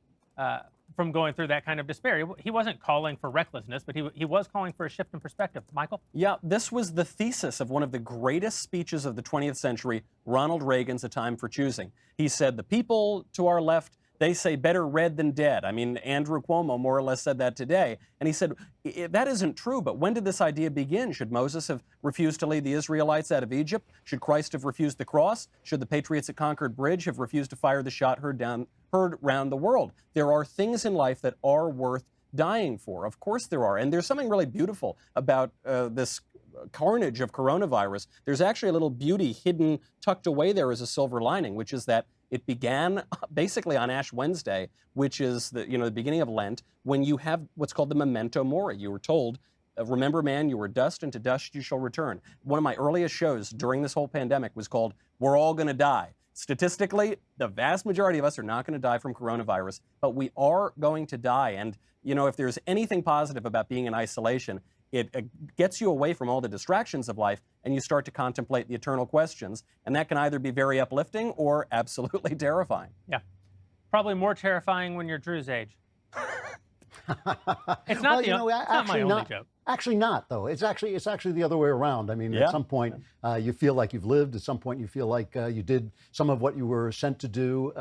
from going through that kind of despair. He wasn't calling for recklessness, but he was calling for a shift in perspective. Michael? Yeah, this was the thesis of one of the greatest speeches of the 20th century, Ronald Reagan's A Time for Choosing. He said, the people to our left, they say better red than dead. I mean, Andrew Cuomo more or less said that today. And he said, that isn't true, but when did this idea begin? Should Moses have refused to lead the Israelites out of Egypt? Should Christ have refused the cross? Should the patriots at Concord Bridge have refused to fire the shot heard round the world? There are things in life that are worth dying for. Of course there are. And there's something really beautiful about this carnage of coronavirus. There's actually a little beauty hidden, tucked away there as a silver lining, which is that it began basically on Ash Wednesday, which is the beginning of Lent, when you have what's called the memento mori. You were told, remember, man, you were dust, and to dust you shall return. One of my earliest shows during this whole pandemic was called We're All Gonna Die. Statistically, the vast majority of us are not going to die from coronavirus, but we are going to die. And, if there's anything positive about being in isolation, it gets you away from all the distractions of life, and you start to contemplate the eternal questions. And that can either be very uplifting or absolutely terrifying. Yeah. Probably more terrifying when you're Drew's age. It's not, it's not my only joke. Actually not, though. It's actually the other way around. I mean, at some point, you feel like you've lived. At some point, you feel like you did some of what you were sent to do.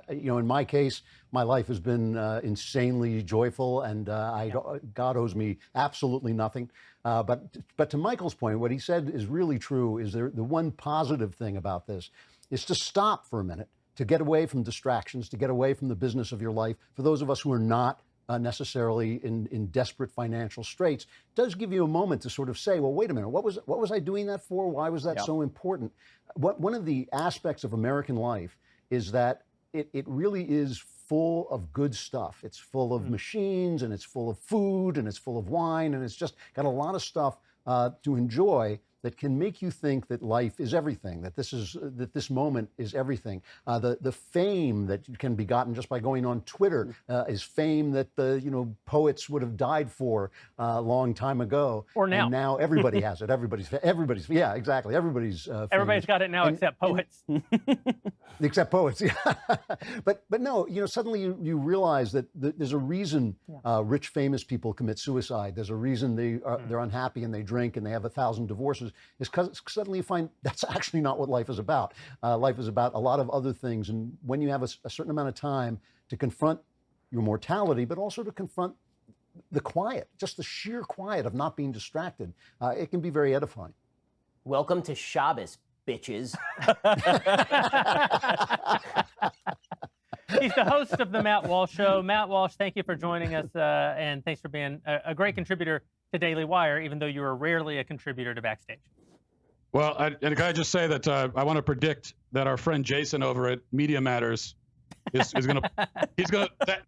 In my case, my life has been insanely joyful, and God owes me absolutely nothing. But to Michael's point, what he said is really true. Is the one positive thing about this is to stop for a minute, to get away from distractions, to get away from the business of your life. For those of us who are not necessarily in desperate financial straits, does give you a moment to sort of say, well, wait a minute, what was I doing that for? Why was that so important? One of the aspects of American life is that it really is full of good stuff. It's full of machines, and it's full of food, and it's full of wine, and it's just got a lot of stuff to enjoy that can make you think that life is everything, that this moment is everything. The fame that can be gotten just by going on Twitter is fame that the poets would have died for a long time ago. Or now. And now everybody has it. Everybody's yeah, exactly. Everybody's got it now, except poets. Except poets, yeah. But no, suddenly you realize that there's a reason rich, famous people commit suicide. There's a reason they're unhappy and they drink and they have 1,000 divorces. Is because suddenly you find that's actually not what life is about. Life is about a lot of other things. And when you have a certain amount of time to confront your mortality, but also to confront the quiet, just the sheer quiet of not being distracted, it can be very edifying. Welcome to Shabbos, bitches. He's the host of the Matt Walsh Show. Matt Walsh, thank you for joining us, and thanks for being a great contributor to Daily Wire, even though you are rarely a contributor to Backstage. Well, and can I just say that I want to predict that our friend Jason over at Media Matters he's gonna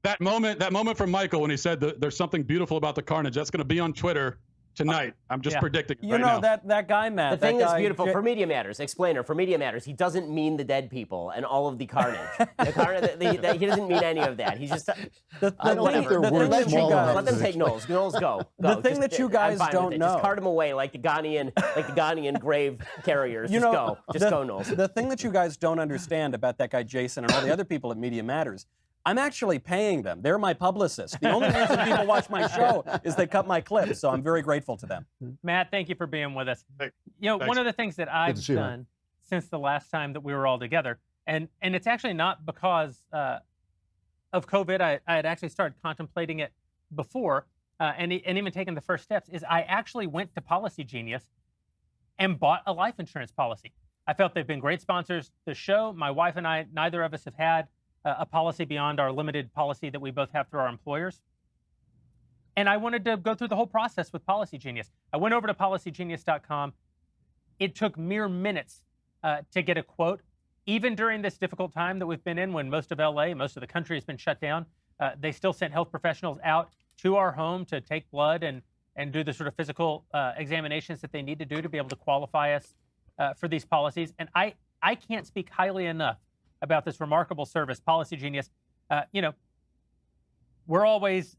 that moment from Michael when he said that there's something beautiful about the carnage, that's gonna be on Twitter tonight. I'm just predicting it right now. that guy, Matt. The thing that's beautiful for Media Matters, explainer, for Media Matters, he doesn't mean the dead people and all of the carnage. He doesn't mean any of that. He's just let them take Knowles. Knowles, go. The thing that you guys don't know. Just cart him away like the Ghanaian grave carriers. Just go, Knowles. The thing that you guys don't understand about that guy Jason and all the other people at Media Matters, I'm actually paying them. They're my publicists. The only reason people watch my show is they cut my clips, so I'm very grateful to them. Matt, thank you for being with us. One of the things that I've done since the last time that we were all together, and it's actually not because of COVID. I had actually started contemplating it before, and even taking the first steps, is I actually went to Policy Genius and bought a life insurance policy. I felt they've been great sponsors to the show. My wife and I, neither of us have had a policy beyond our limited policy that we both have through our employers. And I wanted to go through the whole process with Policy Genius. I went over to policygenius.com. It took mere minutes to get a quote. Even during this difficult time that we've been in, when most of LA, most of the country has been shut down, they still sent health professionals out to our home to take blood and do the sort of physical examinations that they need to do to be able to qualify us for these policies. And I can't speak highly enough about this remarkable service, Policy Genius. We're always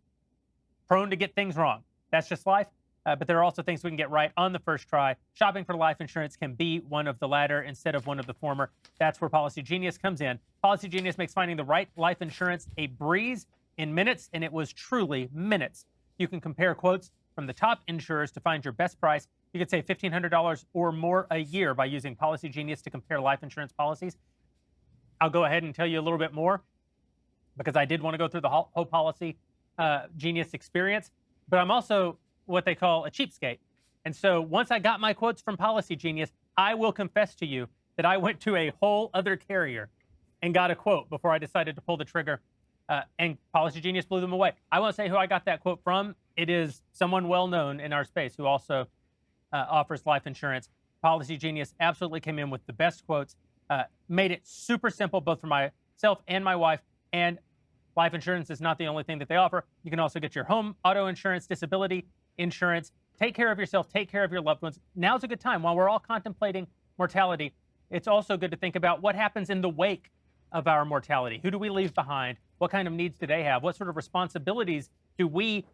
prone to get things wrong. That's just life. But there are also things we can get right on the first try. Shopping for life insurance can be one of the latter instead of one of the former. That's where Policy Genius comes in. Policy Genius makes finding the right life insurance a breeze in minutes, and it was truly minutes. You can compare quotes from the top insurers to find your best price. You could save $1,500 or more a year by using Policy Genius to compare life insurance policies. I'll go ahead and tell you a little bit more because I did want to go through the whole Policy Genius experience, but I'm also what they call a cheapskate. And so once I got my quotes from Policy Genius, I will confess to you that I went to a whole other carrier and got a quote before I decided to pull the trigger, and Policy Genius blew them away. I won't say who I got that quote from. It is someone well-known in our space who also offers life insurance. Policy Genius absolutely came in with the best quotes. Made it super simple, both for myself and my wife. And life insurance is not the only thing that they offer. You can also get your home, auto insurance, disability insurance. Take care of yourself. Take care of your loved ones. Now's a good time. While we're all contemplating mortality, it's also good to think about what happens in the wake of our mortality. Who do we leave behind? What kind of needs do they have? What sort of responsibilities do we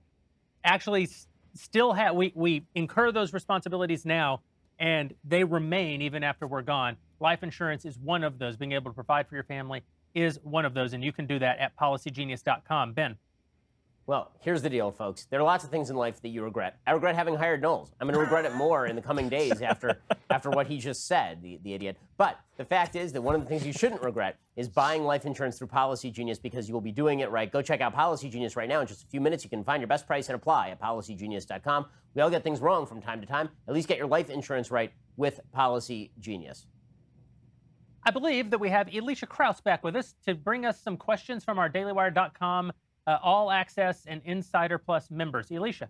actually still have, we incur those responsibilities now, and they remain even after we're gone. Life insurance is one of those. Being able to provide for your family is one of those, and you can do that at policygenius.com. Ben. Well, here's the deal, folks. There are lots of things in life that you regret. I regret having hired Knowles. I'm going to regret it more in the coming days after what he just said, the idiot. But the fact is that one of the things you shouldn't regret is buying life insurance through Policy Genius, because you will be doing it right. Go check out Policy Genius right now. In just a few minutes, you can find your best price and apply at policygenius.com. We all get things wrong from time to time. At least get your life insurance right with Policy Genius. I believe that we have Elisha Krause back with us to bring us some questions from our dailywire.com All Access and Insider Plus members. Elisha.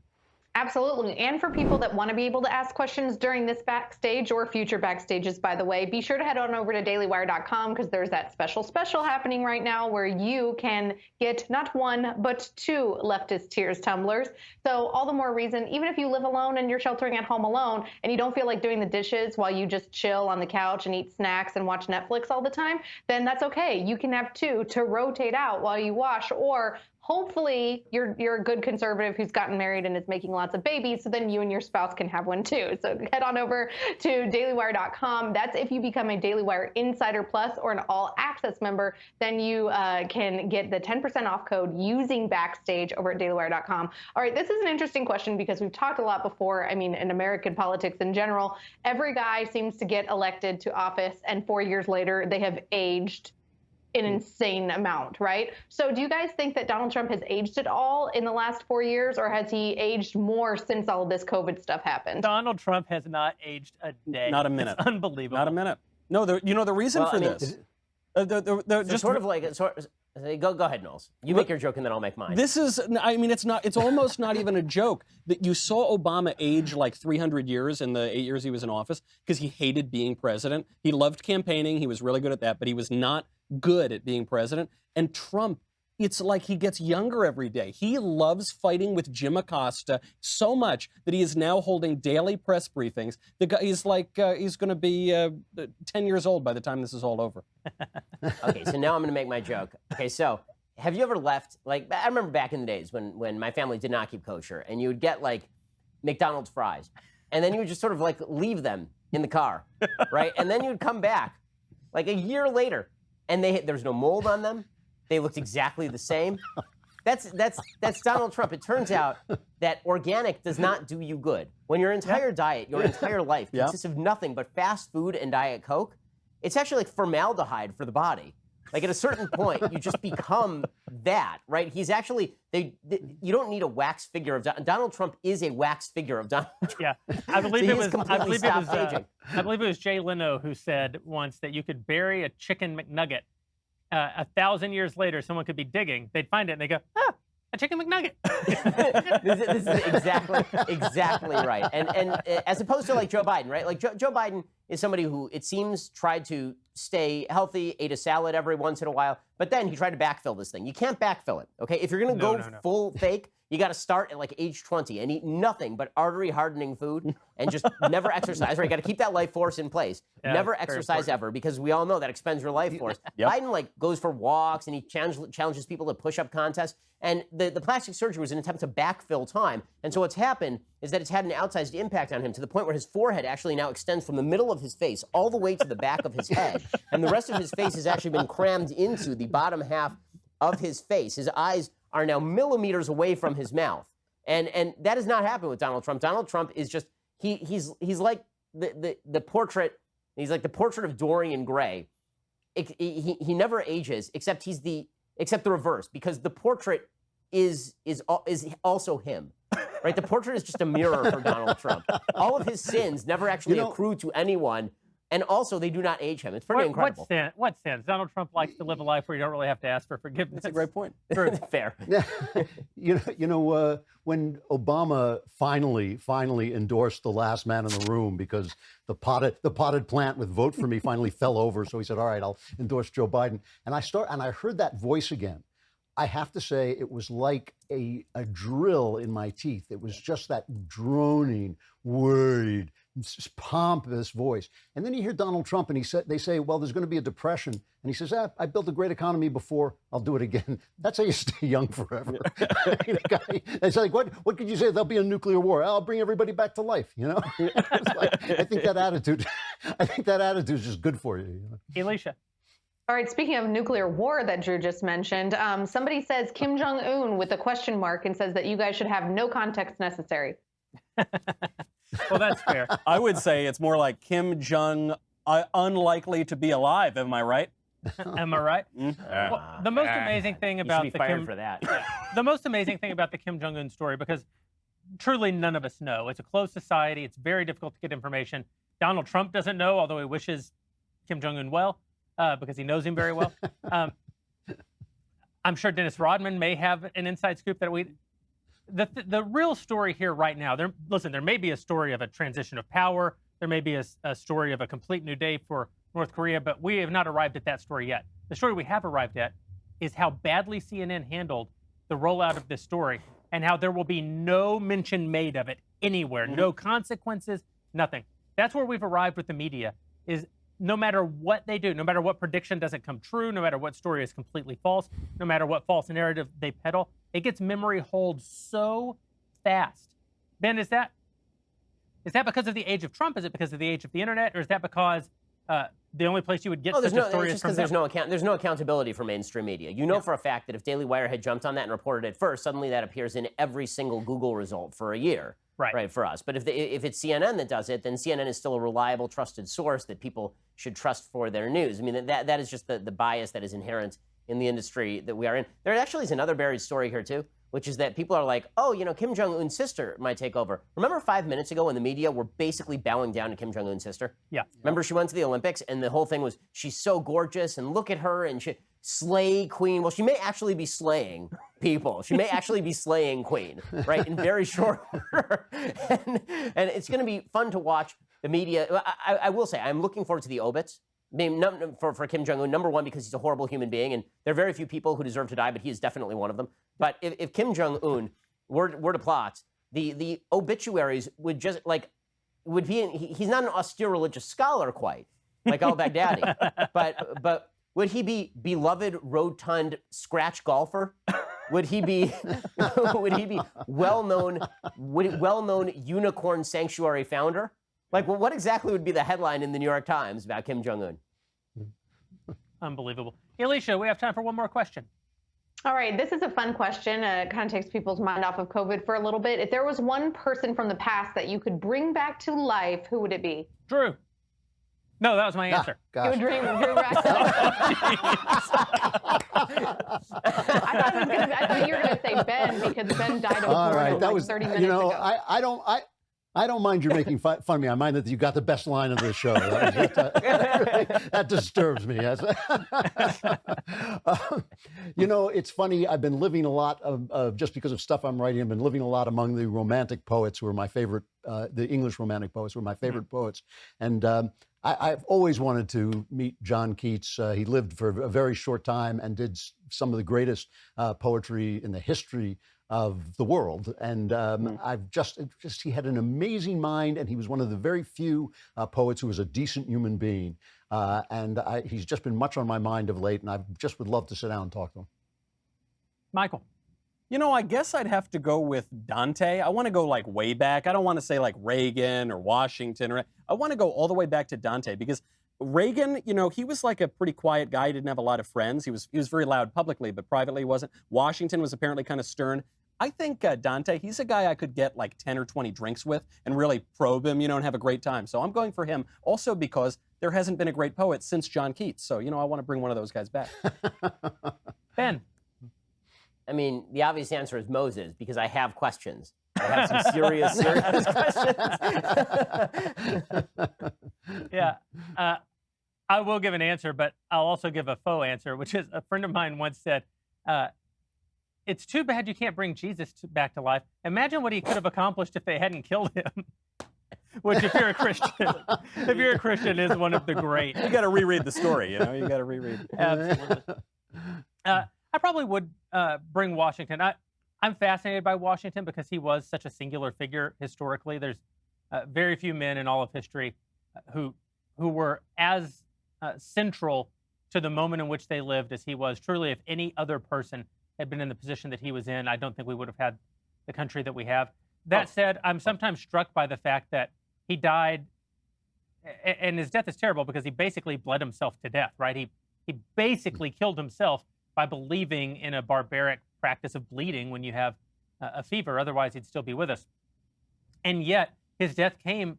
Absolutely. And for people that want to be able to ask questions during this backstage or future backstages, by the way, be sure to head on over to dailywire.com, because there's that special happening right now where you can get not one, but 2 leftist tears tumblers. So all the more reason, even if you live alone and you're sheltering at home alone and you don't feel like doing the dishes while you just chill on the couch and eat snacks and watch Netflix all the time, then that's okay. You can have 2 to rotate out while you wash, or hopefully you're a good conservative who's gotten married and is making lots of babies, so then you and your spouse can have one too. So head on over to dailywire.com. That's if you become a Daily Wire Insider Plus or an All Access member, then you can get the 10% off code using Backstage over at dailywire.com. All right, this is an interesting question because we've talked a lot before. I mean, in American politics in general, every guy seems to get elected to office and 4 years later they have aged an insane amount, right? So do you guys think that Donald Trump has aged at all in the last 4 years, or has he aged more since all of this COVID stuff happened? Donald Trump has not aged a day. Not a minute. It's unbelievable. Not a minute. No, you know the reason for this. Just sort of like go ahead, Knowles. You make your joke and then I'll make mine. This is, I mean, it's almost not even a joke that you saw Obama age like 300 years in the 8 years he was in office because he hated being president. He loved campaigning. He was really good at that, but he was not good at being president. And Trump, it's like he gets younger every day. He loves fighting with Jim Acosta so much that he is now holding daily press briefings. The guy, he's like, he's going to be 10 years old by the time this is all over. Okay, so now I'm going to make my joke. Okay, so have you ever left, like, I remember back in the days when my family did not keep kosher, and you would get, like, McDonald's fries, and then you would just sort of, like, leave them in the car, right? And then you would come back, like, a year later, and there's no mold on them. They looked exactly the same. That's Donald Trump. It turns out that organic does not do you good. When your entire diet, your entire life consists of nothing but fast food and Diet Coke, it's actually like formaldehyde for the body. Like at a certain point, you just become that, right? He's actually, you don't need a wax figure of Donald Trump is a wax figure of Donald Trump. Yeah, I believe So it he's was. I believe it was. aging. I believe it was Jay Leno who said once that you could bury a chicken McNugget. 1,000 years later, someone could be digging. They'd find it and they go, "Ah, a chicken McNugget." This is exactly right. And as opposed to like Joe Biden, right? Like Joe Biden is somebody who it seems tried to stay healthy, ate a salad every once in a while, but then he tried to backfill this thing. You can't backfill it, okay? If you're going to go full fake, you got to start at like age 20 and eat nothing but artery hardening food and just never exercise, right? You got to keep that life force in place. Yeah, never exercise ever, because we all know that expends your life force. Biden like goes for walks and he challenges people to push-up contests. And the plastic surgery was an attempt to backfill time. And so what's happened is that it's had an outsized impact on him to the point where his forehead actually now extends from the middle of his face all the way to the back of his head. And the rest of his face has actually been crammed into the bottom half of his face. His eyes are now millimeters away from his mouth. And that has not happened with Donald Trump. Donald Trump is just, he's like the portrait, he's like the portrait of Dorian Gray. He never ages, except the reverse, because the portrait is also him. Right? The portrait is just a mirror for Donald Trump. All of his sins never actually accrue to anyone. And also, they do not age him. It's pretty incredible. What sins? Donald Trump likes to live a life where you don't really have to ask for forgiveness. That's a great point. Fair. You know, when Obama finally endorsed the last man in the room because the potted plant with "Vote for Me" finally fell over, so he said, "All right, I'll endorse Joe Biden." And I heard that voice again. I have to say, it was like a drill in my teeth. It was just that droning, worried, pompous voice. And then you hear Donald Trump, and they say, well, there's going to be a depression. And he says, I built a great economy before. I'll do it again. That's how you stay young forever. It's like, what could you say? There'll be a nuclear war. I'll bring everybody back to life. It's like, I think that attitude is just good for you. Alicia. All right, speaking of nuclear war that Drew just mentioned, somebody says Kim Jong-un with a question mark and says that you guys should have no context necessary. Well, that's fair. I would say it's more like Kim Jong unlikely to be alive. Am I right? Am I right? Well, the most amazing thing about you should be fired for that. The most amazing thing about the Kim Jong-un story, because truly none of us know. It's a closed society. It's very difficult to get information. Donald Trump doesn't know, although he wishes Kim Jong-un well, because he knows him very well. I'm sure Dennis Rodman may have an inside scoop that we. The real story here right now, there may be a story of a transition of power. There may be a story of a complete new day for North Korea, but we have not arrived at that story yet. The story we have arrived at is how badly CNN handled the rollout of this story and how there will be no mention made of it anywhere, no consequences, nothing. That's where we've arrived with the media, is no matter what they do, no matter what prediction doesn't come true, no matter what story is completely false, no matter what false narrative they peddle, it gets memory hold so fast. Ben, is that because of the age of Trump? Is it because of the age of the internet? Or is that because the only place you would get such a story is from there's no accountability for mainstream media. You know for a fact that if Daily Wire had jumped on that and reported it first, suddenly that appears in every single Google result for a year. Right, for us. But if it's CNN that does it, then CNN is still a reliable, trusted source that people should trust for their news. I mean, that is just the bias that is inherent in the industry that we are in. There actually is another buried story here, too, which is that people are like, oh, Kim Jong-un's sister might take over. Remember 5 minutes ago when the media were basically bowing down to Kim Jong-un's sister? Yeah. Remember she went to the Olympics and the whole thing was, she's so gorgeous and look at her and she slay queen. Well, she may actually be slaying people. She may actually be slaying queen, right, in very short order. and it's going to be fun to watch the media. I will say, I'm looking forward to the obits. I mean, for Kim Jong-un, number one, because he's a horrible human being, and there are very few people who deserve to die, but he is definitely one of them. But if Kim Jong-un were to plot, the obituaries would just, he's not an austere religious scholar quite, like al-Baghdadi, but would he be beloved, rotund scratch golfer? Would he be well-known unicorn sanctuary founder? What exactly would be the headline in the New York Times about Kim Jong-un? Unbelievable. Alicia, we have time for one more question. All right, this is a fun question. It kind of takes people's mind off of COVID for a little bit. If there was one person from the past that you could bring back to life, who would it be? Drew. No, that was my answer. You would bring Drew back to life. I thought you were going to say Ben, because Ben died of corona 30 minutes ago. I don't mind you making fun of me. I mind that you got the best line of the show. That disturbs me. It's funny. I've been living a lot of just because of stuff I'm writing. I've been living a lot among the romantic poets who are my favorite, the English romantic poets who are my favorite poets. And I've always wanted to meet John Keats. He lived for a very short time and did some of the greatest poetry in the history of the world. And he had an amazing mind, and he was one of the very few poets who was a decent human being. He's just been much on my mind of late, and I just would love to sit down and talk to him. Michael. I guess I'd have to go with Dante. I want to go way back. I don't want to say Reagan or Washington. I want to go all the way back to Dante, because Reagan, he was a pretty quiet guy. He didn't have a lot of friends. He was very loud publicly, but privately he wasn't. Washington was apparently kind of stern. I think Dante, he's a guy I could get 10 or 20 drinks with and really probe him, and have a great time. So I'm going for him, also because there hasn't been a great poet since John Keats. So, I want to bring one of those guys back. Ben. I mean, the obvious answer is Moses, because I have questions. I have some serious questions. Yeah. I will give an answer, but I'll also give a faux answer, which is a friend of mine once said, it's too bad you can't bring Jesus back to life. Imagine what he could have accomplished if they hadn't killed him. Which, if you're a Christian, is one of the great. You got to reread the story, You got to reread. Absolutely. I probably would bring Washington. I'm fascinated by Washington because he was such a singular figure historically. There's very few men in all of history who were as central to the moment in which they lived as he was. Truly, if any other person had been in the position that he was in, I don't think we would have had the country that we have. That said, I'm sometimes struck by the fact that he died, and his death is terrible because he basically bled himself to death, right? He basically killed himself by believing in a barbaric practice of bleeding when you have a fever. Otherwise, he'd still be with us. And yet, his death came,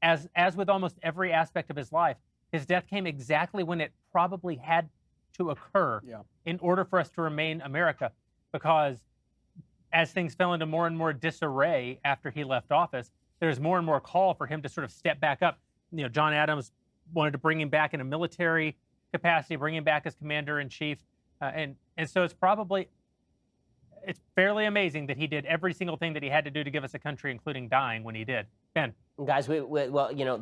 as with almost every aspect of his life, his death came exactly when it probably had to occur in order for us to remain America. Because as things fell into more and more disarray after he left office, there's more and more call for him to sort of step back up. You know, John Adams wanted to bring him back in a military capacity, bring him back as commander-in-chief. And so it's fairly amazing that he did every single thing that he had to do to give us a country, including dying when he did. Ben. Guys, well, you know,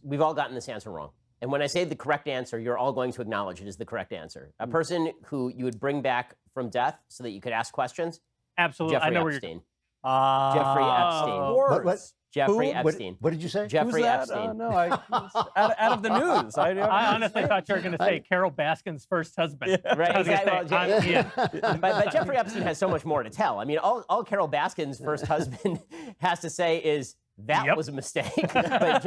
we've all gotten this answer wrong. And when I say the correct answer, you're all going to acknowledge it is the correct answer. A person who you would bring back from death so that you could ask questions? Absolutely. Jeffrey I know Epstein. where you're... Jeffrey Epstein. Jeffrey Epstein. What did you say? Jeffrey Epstein. No, out of the news. I honestly thought you were going to say Carol Baskin's first husband. Yeah. Right, exactly. But Jeffrey Epstein has so much more to tell. I mean, all Carol Baskin's first husband has to say is, that was a mistake. But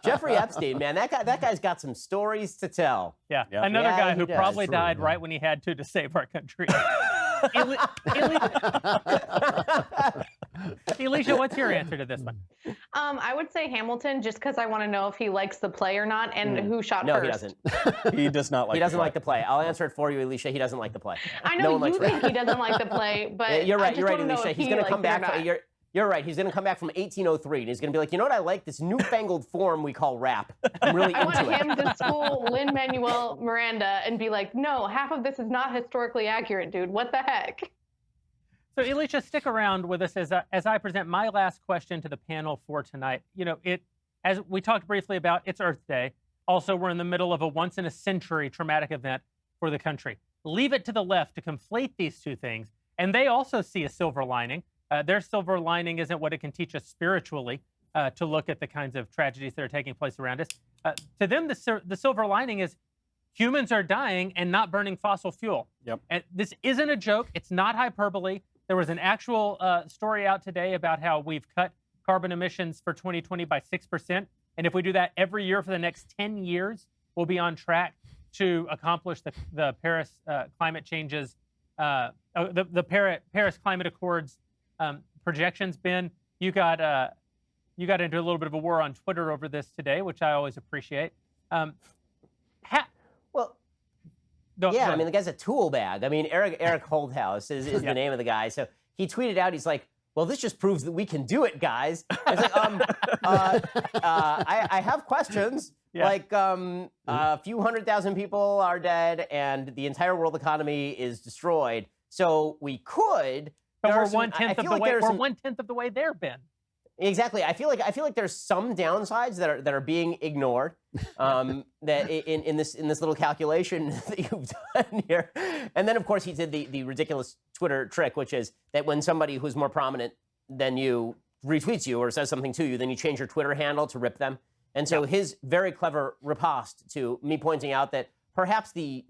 Jeffrey Epstein, man, that guy's got some stories to tell. Yeah. Another guy who probably died right when he had to save our country. Alicia, what's your answer to this one? I would say Hamilton, just because I want to know if he likes the play or not, and who shot first. No, he doesn't. He does not like. He doesn't like the play. I'll answer it for you, Alicia. He doesn't like the play. I know you think he doesn't like the play, but you're right. I just You're right, want to know Alicia. if He's he going to come likes it or back. not. You're right. He's going to come back from 1803, and he's going to be like, you know what I like? This newfangled form we call rap. I'm really I into want him to school Lin-Manuel Miranda and be like, no, half of this is not historically accurate, dude. What the heck? So, Alicia, stick around with us as I present my last question to the panel for tonight. You know, as we talked briefly about, it's Earth Day. Also, we're in the middle of a once-in-a-century traumatic event for the country. Leave it to the left to conflate these two things, and they also see a silver lining. Their silver lining isn't what it can teach us spiritually to look at the kinds of tragedies that are taking place around us. To them, the silver lining is humans are dying and not burning fossil fuel. Yep. And this isn't a joke. It's not hyperbole. There was an actual story out today about how we've cut carbon emissions for 2020 by 6%. And if we do that every year for the next 10 years, we'll be on track to accomplish the Paris climate changes, the Paris Climate Accords projections. Ben, you got into a little bit of a war on Twitter over this today, which I always appreciate. I mean, the guy's a tool bag. I mean, Eric Holdhouse is the name of the guy. So he tweeted out, he's like, well, this just proves that we can do it, guys. It's like, I have questions. Yeah. Like, a few 100,000 people are dead and the entire world economy is destroyed. So we could. But we're 1/10 of the way. We're 1/10 of the way there, Ben. Exactly. I feel like there's some downsides that are being ignored. That in this little calculation that you've done here. And then of course he did the ridiculous Twitter trick, which is that when somebody who's more prominent than you retweets you or says something to you, then you change your Twitter handle to rip them. And so his very clever riposte to me pointing out that perhaps the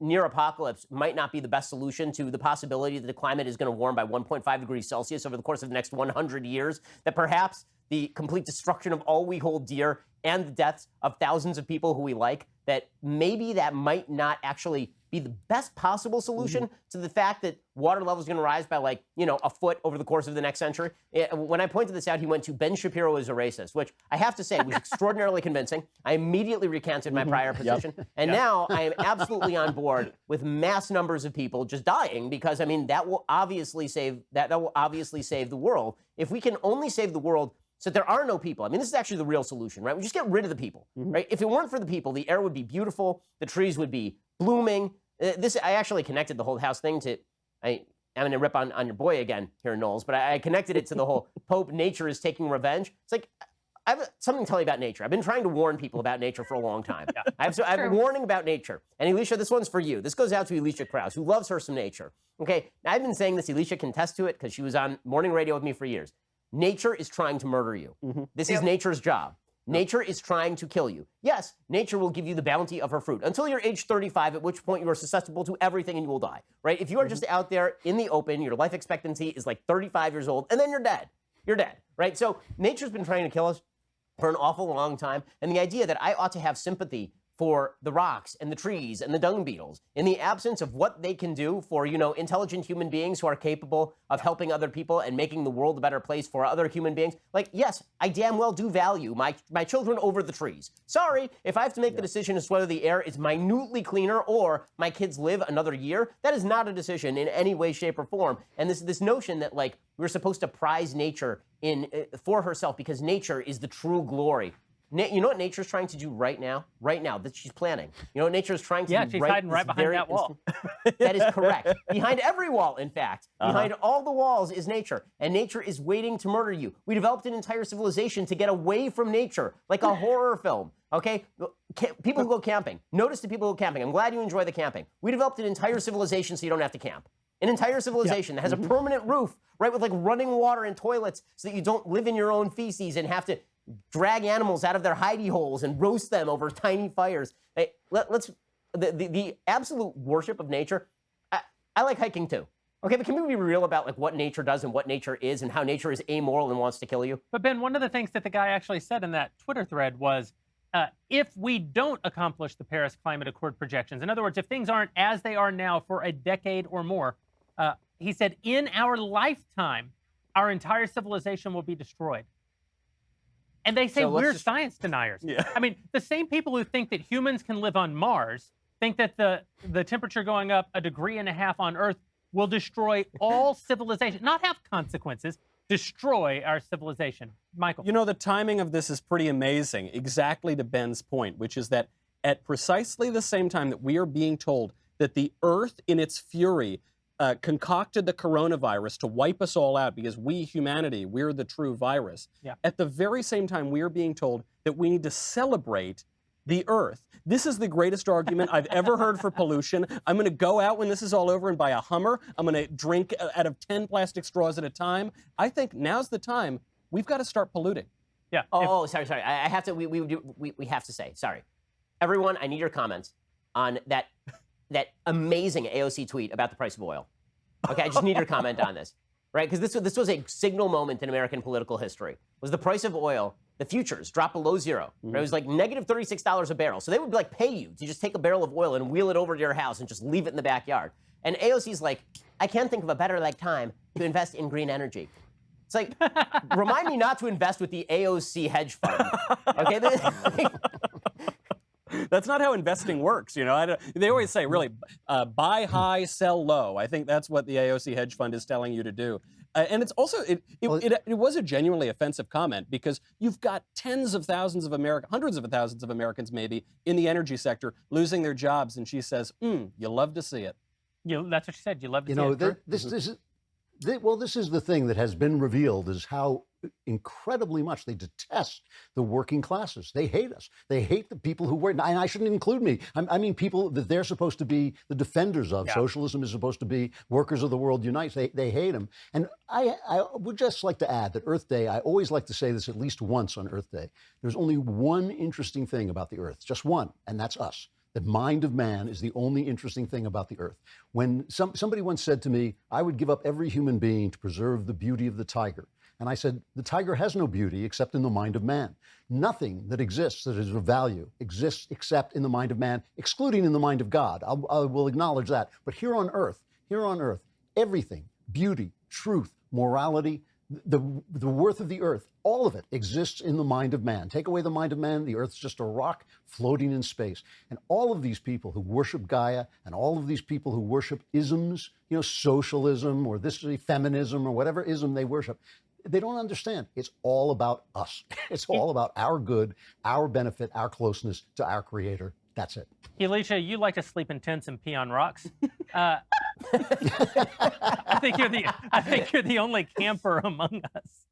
near apocalypse might not be the best solution to the possibility that the climate is going to warm by 1.5 degrees Celsius over the course of the next 100 years, that perhaps the complete destruction of all we hold dear and the deaths of thousands of people who we like, that maybe that might not actually be the best possible solution to the fact that water level is going to rise by a foot over the course of the next century. When I pointed this out, he went to Ben Shapiro is a racist, which I have to say was extraordinarily convincing. I immediately recanted my prior position. And now I am absolutely on board with mass numbers of people just dying because, I mean, that will obviously save the world. If we can only save the world so that there are no people. I mean, this is actually the real solution, right? We just get rid of the people, right? If it weren't for the people, the air would be beautiful, the trees would be blooming. I actually connected the whole house thing to, I'm going to rip on your boy again here, Knowles, but I connected it to the whole Pope, nature is taking revenge. It's like, I have something to tell you about nature. I've been trying to warn people about nature for a long time. I have a warning about nature. And Alicia, this one's for you. This goes out to Alicia Krause, who loves her some nature. Okay, now, I've been saying this. Alicia can attest to it because she was on morning radio with me for years. Nature is trying to murder you. This is nature's job. Nature is trying to kill you. Yes, nature will give you the bounty of her fruit until you're age 35, at which point you are susceptible to everything and you will die, right? If you are just out there in the open, your life expectancy is like 35 years old, and then you're dead. You're dead, right? So nature's been trying to kill us for an awful long time, and the idea that I ought to have sympathy for the rocks and the trees and the dung beetles in the absence of what they can do for, intelligent human beings who are capable of helping other people and making the world a better place for other human beings. Like, yes, I damn well do value my children over the trees. Sorry, if I have to make the decision as to whether the air is minutely cleaner or my kids live another year, that is not a decision in any way, shape, or form. And this notion that, like, we're supposed to prize nature for herself because nature is the true glory. You know what nature's trying to do right now? Right now, that she's planning. You know what nature's trying to do Yeah, she's hiding right behind that wall. That is correct. Behind every wall, in fact. Behind all the walls is nature. And nature is waiting to murder you. We developed an entire civilization to get away from nature, like a horror film. Okay? People who go camping. Notice the people who go camping. I'm glad you enjoy the camping. We developed an entire civilization so you don't have to camp. An entire civilization that has a permanent roof, right, with like running water and toilets so that you don't live in your own feces and have to drag animals out of their hidey holes and roast them over tiny fires. The absolute worship of nature. I like hiking too. Okay, but can we be real about like what nature does and what nature is and how nature is amoral and wants to kill you? But Ben, one of the things that the guy actually said in that Twitter thread was, if we don't accomplish the Paris Climate Accord projections, in other words, if things aren't as they are now for a decade or more, he said, in our lifetime, our entire civilization will be destroyed. And they say So we're science deniers. Yeah. I mean, the same people who think that humans can live on Mars think that the temperature going up 1.5 degrees on Earth will destroy all civilization, not have consequences, destroy our civilization. Michael. You know, the timing of this is pretty amazing, exactly to Ben's point, which is that at precisely the same time that we are being told that the Earth in its fury concocted the coronavirus to wipe us all out because we, humanity, we're the true virus. Yeah. At the very same time, we are being told that we need to celebrate the Earth. This is the greatest argument I've ever heard for pollution. I'm going to go out when this is all over and buy a Hummer. I'm going to drink out of 10 plastic straws at a time. I think now's the time. We've got to start polluting. Yeah. Sorry. I have to. We have to say sorry. Everyone, I need your comments on that amazing AOC tweet about the price of oil. Okay, I just need your comment on this, right? Because this was a signal moment in American political history. Was the price of oil, the futures dropped below zero. Right? It was like negative $36 a barrel. So they would like pay you to just take a barrel of oil and wheel it over to your house and just leave it in the backyard. And AOC's like, I can't think of a better time to invest in green energy. It's like, remind me not to invest with the AOC hedge fund. Okay. That's not how investing works, you know. They always say, really, buy high, sell low. I think that's what the AOC hedge fund is telling you to do. And it's also, it was a genuinely offensive comment because you've got hundreds of thousands of Americans maybe in the energy sector losing their jobs, and she says, you love to see it. That's what she said. You love to see it. This is the thing that has been revealed is how incredibly much they detest the working classes. They hate us. They hate the people who work. And I shouldn't include me. I mean people that they're supposed to be the defenders of. Yeah. Socialism is supposed to be workers of the world unite. They hate them. And I would just like to add that Earth Day, I always like to say this at least once on Earth Day. There's only one interesting thing about the Earth, just one, and that's us. The mind of man is the only interesting thing about the Earth. When somebody once said to me, I would give up every human being to preserve the beauty of the tiger. And I said, the tiger has no beauty except in the mind of man. Nothing that exists that is of value exists except in the mind of man, excluding in the mind of God. I will acknowledge that. But here on Earth, everything, beauty, truth, morality, the worth of the Earth, all of it exists in the mind of man. Take away the mind of man, the Earth's just a rock floating in space. And all of these people who worship Gaia and all of these people who worship isms, socialism or feminism or whatever ism they worship, they don't understand. It's all about us. It's all about our good, our benefit, our closeness to our Creator. That's it. Alicia, you like to sleep in tents and pee on rocks. I think you're the only camper among us.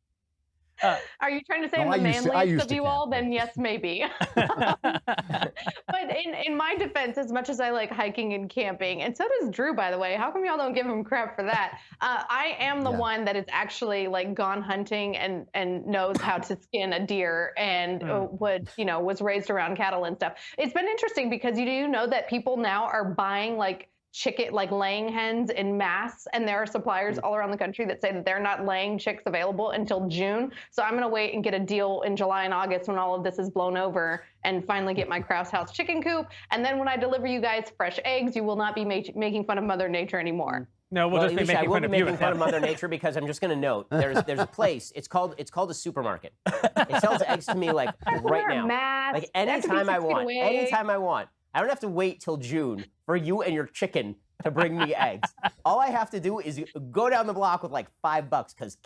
Are you trying to say No, I'm the I manliest used of to you camp, all? but- Then yes, maybe. But in my defense, as much as I like hiking and camping, and so does Drew, by the way. How come y'all don't give him crap for that? I am the one that is actually like gone hunting and knows how to skin a deer and was raised around cattle and stuff. It's been interesting because you do know that people now are buying like chicken, like laying hens in mass, and there are suppliers all around the country that say that they're not laying chicks available until June. So I'm going to wait and get a deal in July and August when all of this is blown over and finally get my Kraus House chicken coop. And then when I deliver you guys fresh eggs, you will not be making fun of Mother Nature anymore. No, we'll just be Alicia, I making will fun be of you. making fun of Mother Nature because I'm just going to note there's a place. It's called a supermarket. It sells eggs to me like right Wear a now, mask. like They have to be anytime I 6 feet want, away. anytime I want. I don't have to wait till June for you and your chicken to bring me eggs. All I have to do is go down the block with like $5 because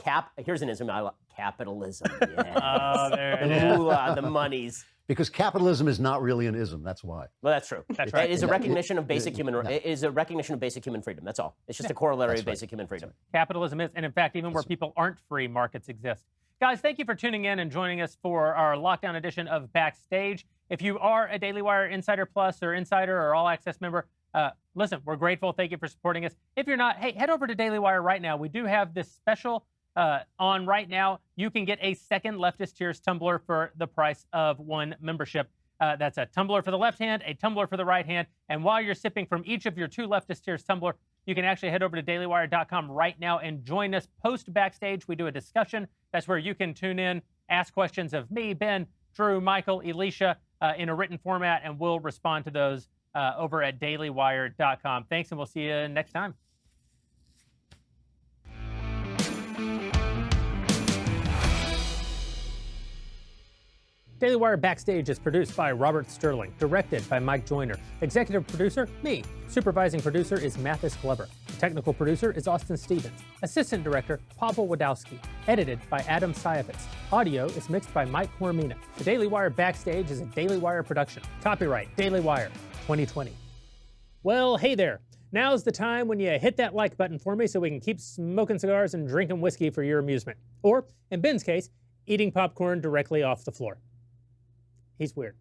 here's an ism I love. Capitalism. Yeah. Oh, there it The is. moolah, the monies. Because capitalism is not really an ism. That's why. Well, that's true. That's right. It is a recognition of basic human. It is a recognition of basic human freedom. That's all. It's just a corollary of basic human freedom. Capitalism is, and in fact, even where people aren't free, markets exist. Guys, thank you for tuning in and joining us for our lockdown edition of Backstage. If you are a Daily Wire Insider Plus or Insider or All Access member, listen, we're grateful. Thank you for supporting us. If you're not, hey, head over to Daily Wire right now. We do have this special on right now. You can get a second Leftist Tears tumbler for the price of one membership. That's a tumbler for the left hand, a tumbler for the right hand. And while you're sipping from each of your two Leftist Tears tumbler, you can actually head over to dailywire.com right now and join us post Backstage. We do a discussion. That's where you can tune in, ask questions of me, Ben, Drew, Michael, Alicia in a written format, and we'll respond to those over at dailywire.com. Thanks, and we'll see you next time. Daily Wire Backstage is produced by Robert Sterling, directed by Mike Joyner. Executive producer, me. Supervising producer is Mathis Glover. Technical producer is Austin Stevens. Assistant director, Pavel Wadowski. Edited by Adam Sayevitz. Audio is mixed by Mike Coromina. The Daily Wire Backstage is a Daily Wire production. Copyright Daily Wire 2020. Well, hey there. Now's the time when you hit that like button for me so we can keep smoking cigars and drinking whiskey for your amusement. Or, in Ben's case, eating popcorn directly off the floor. He's weird.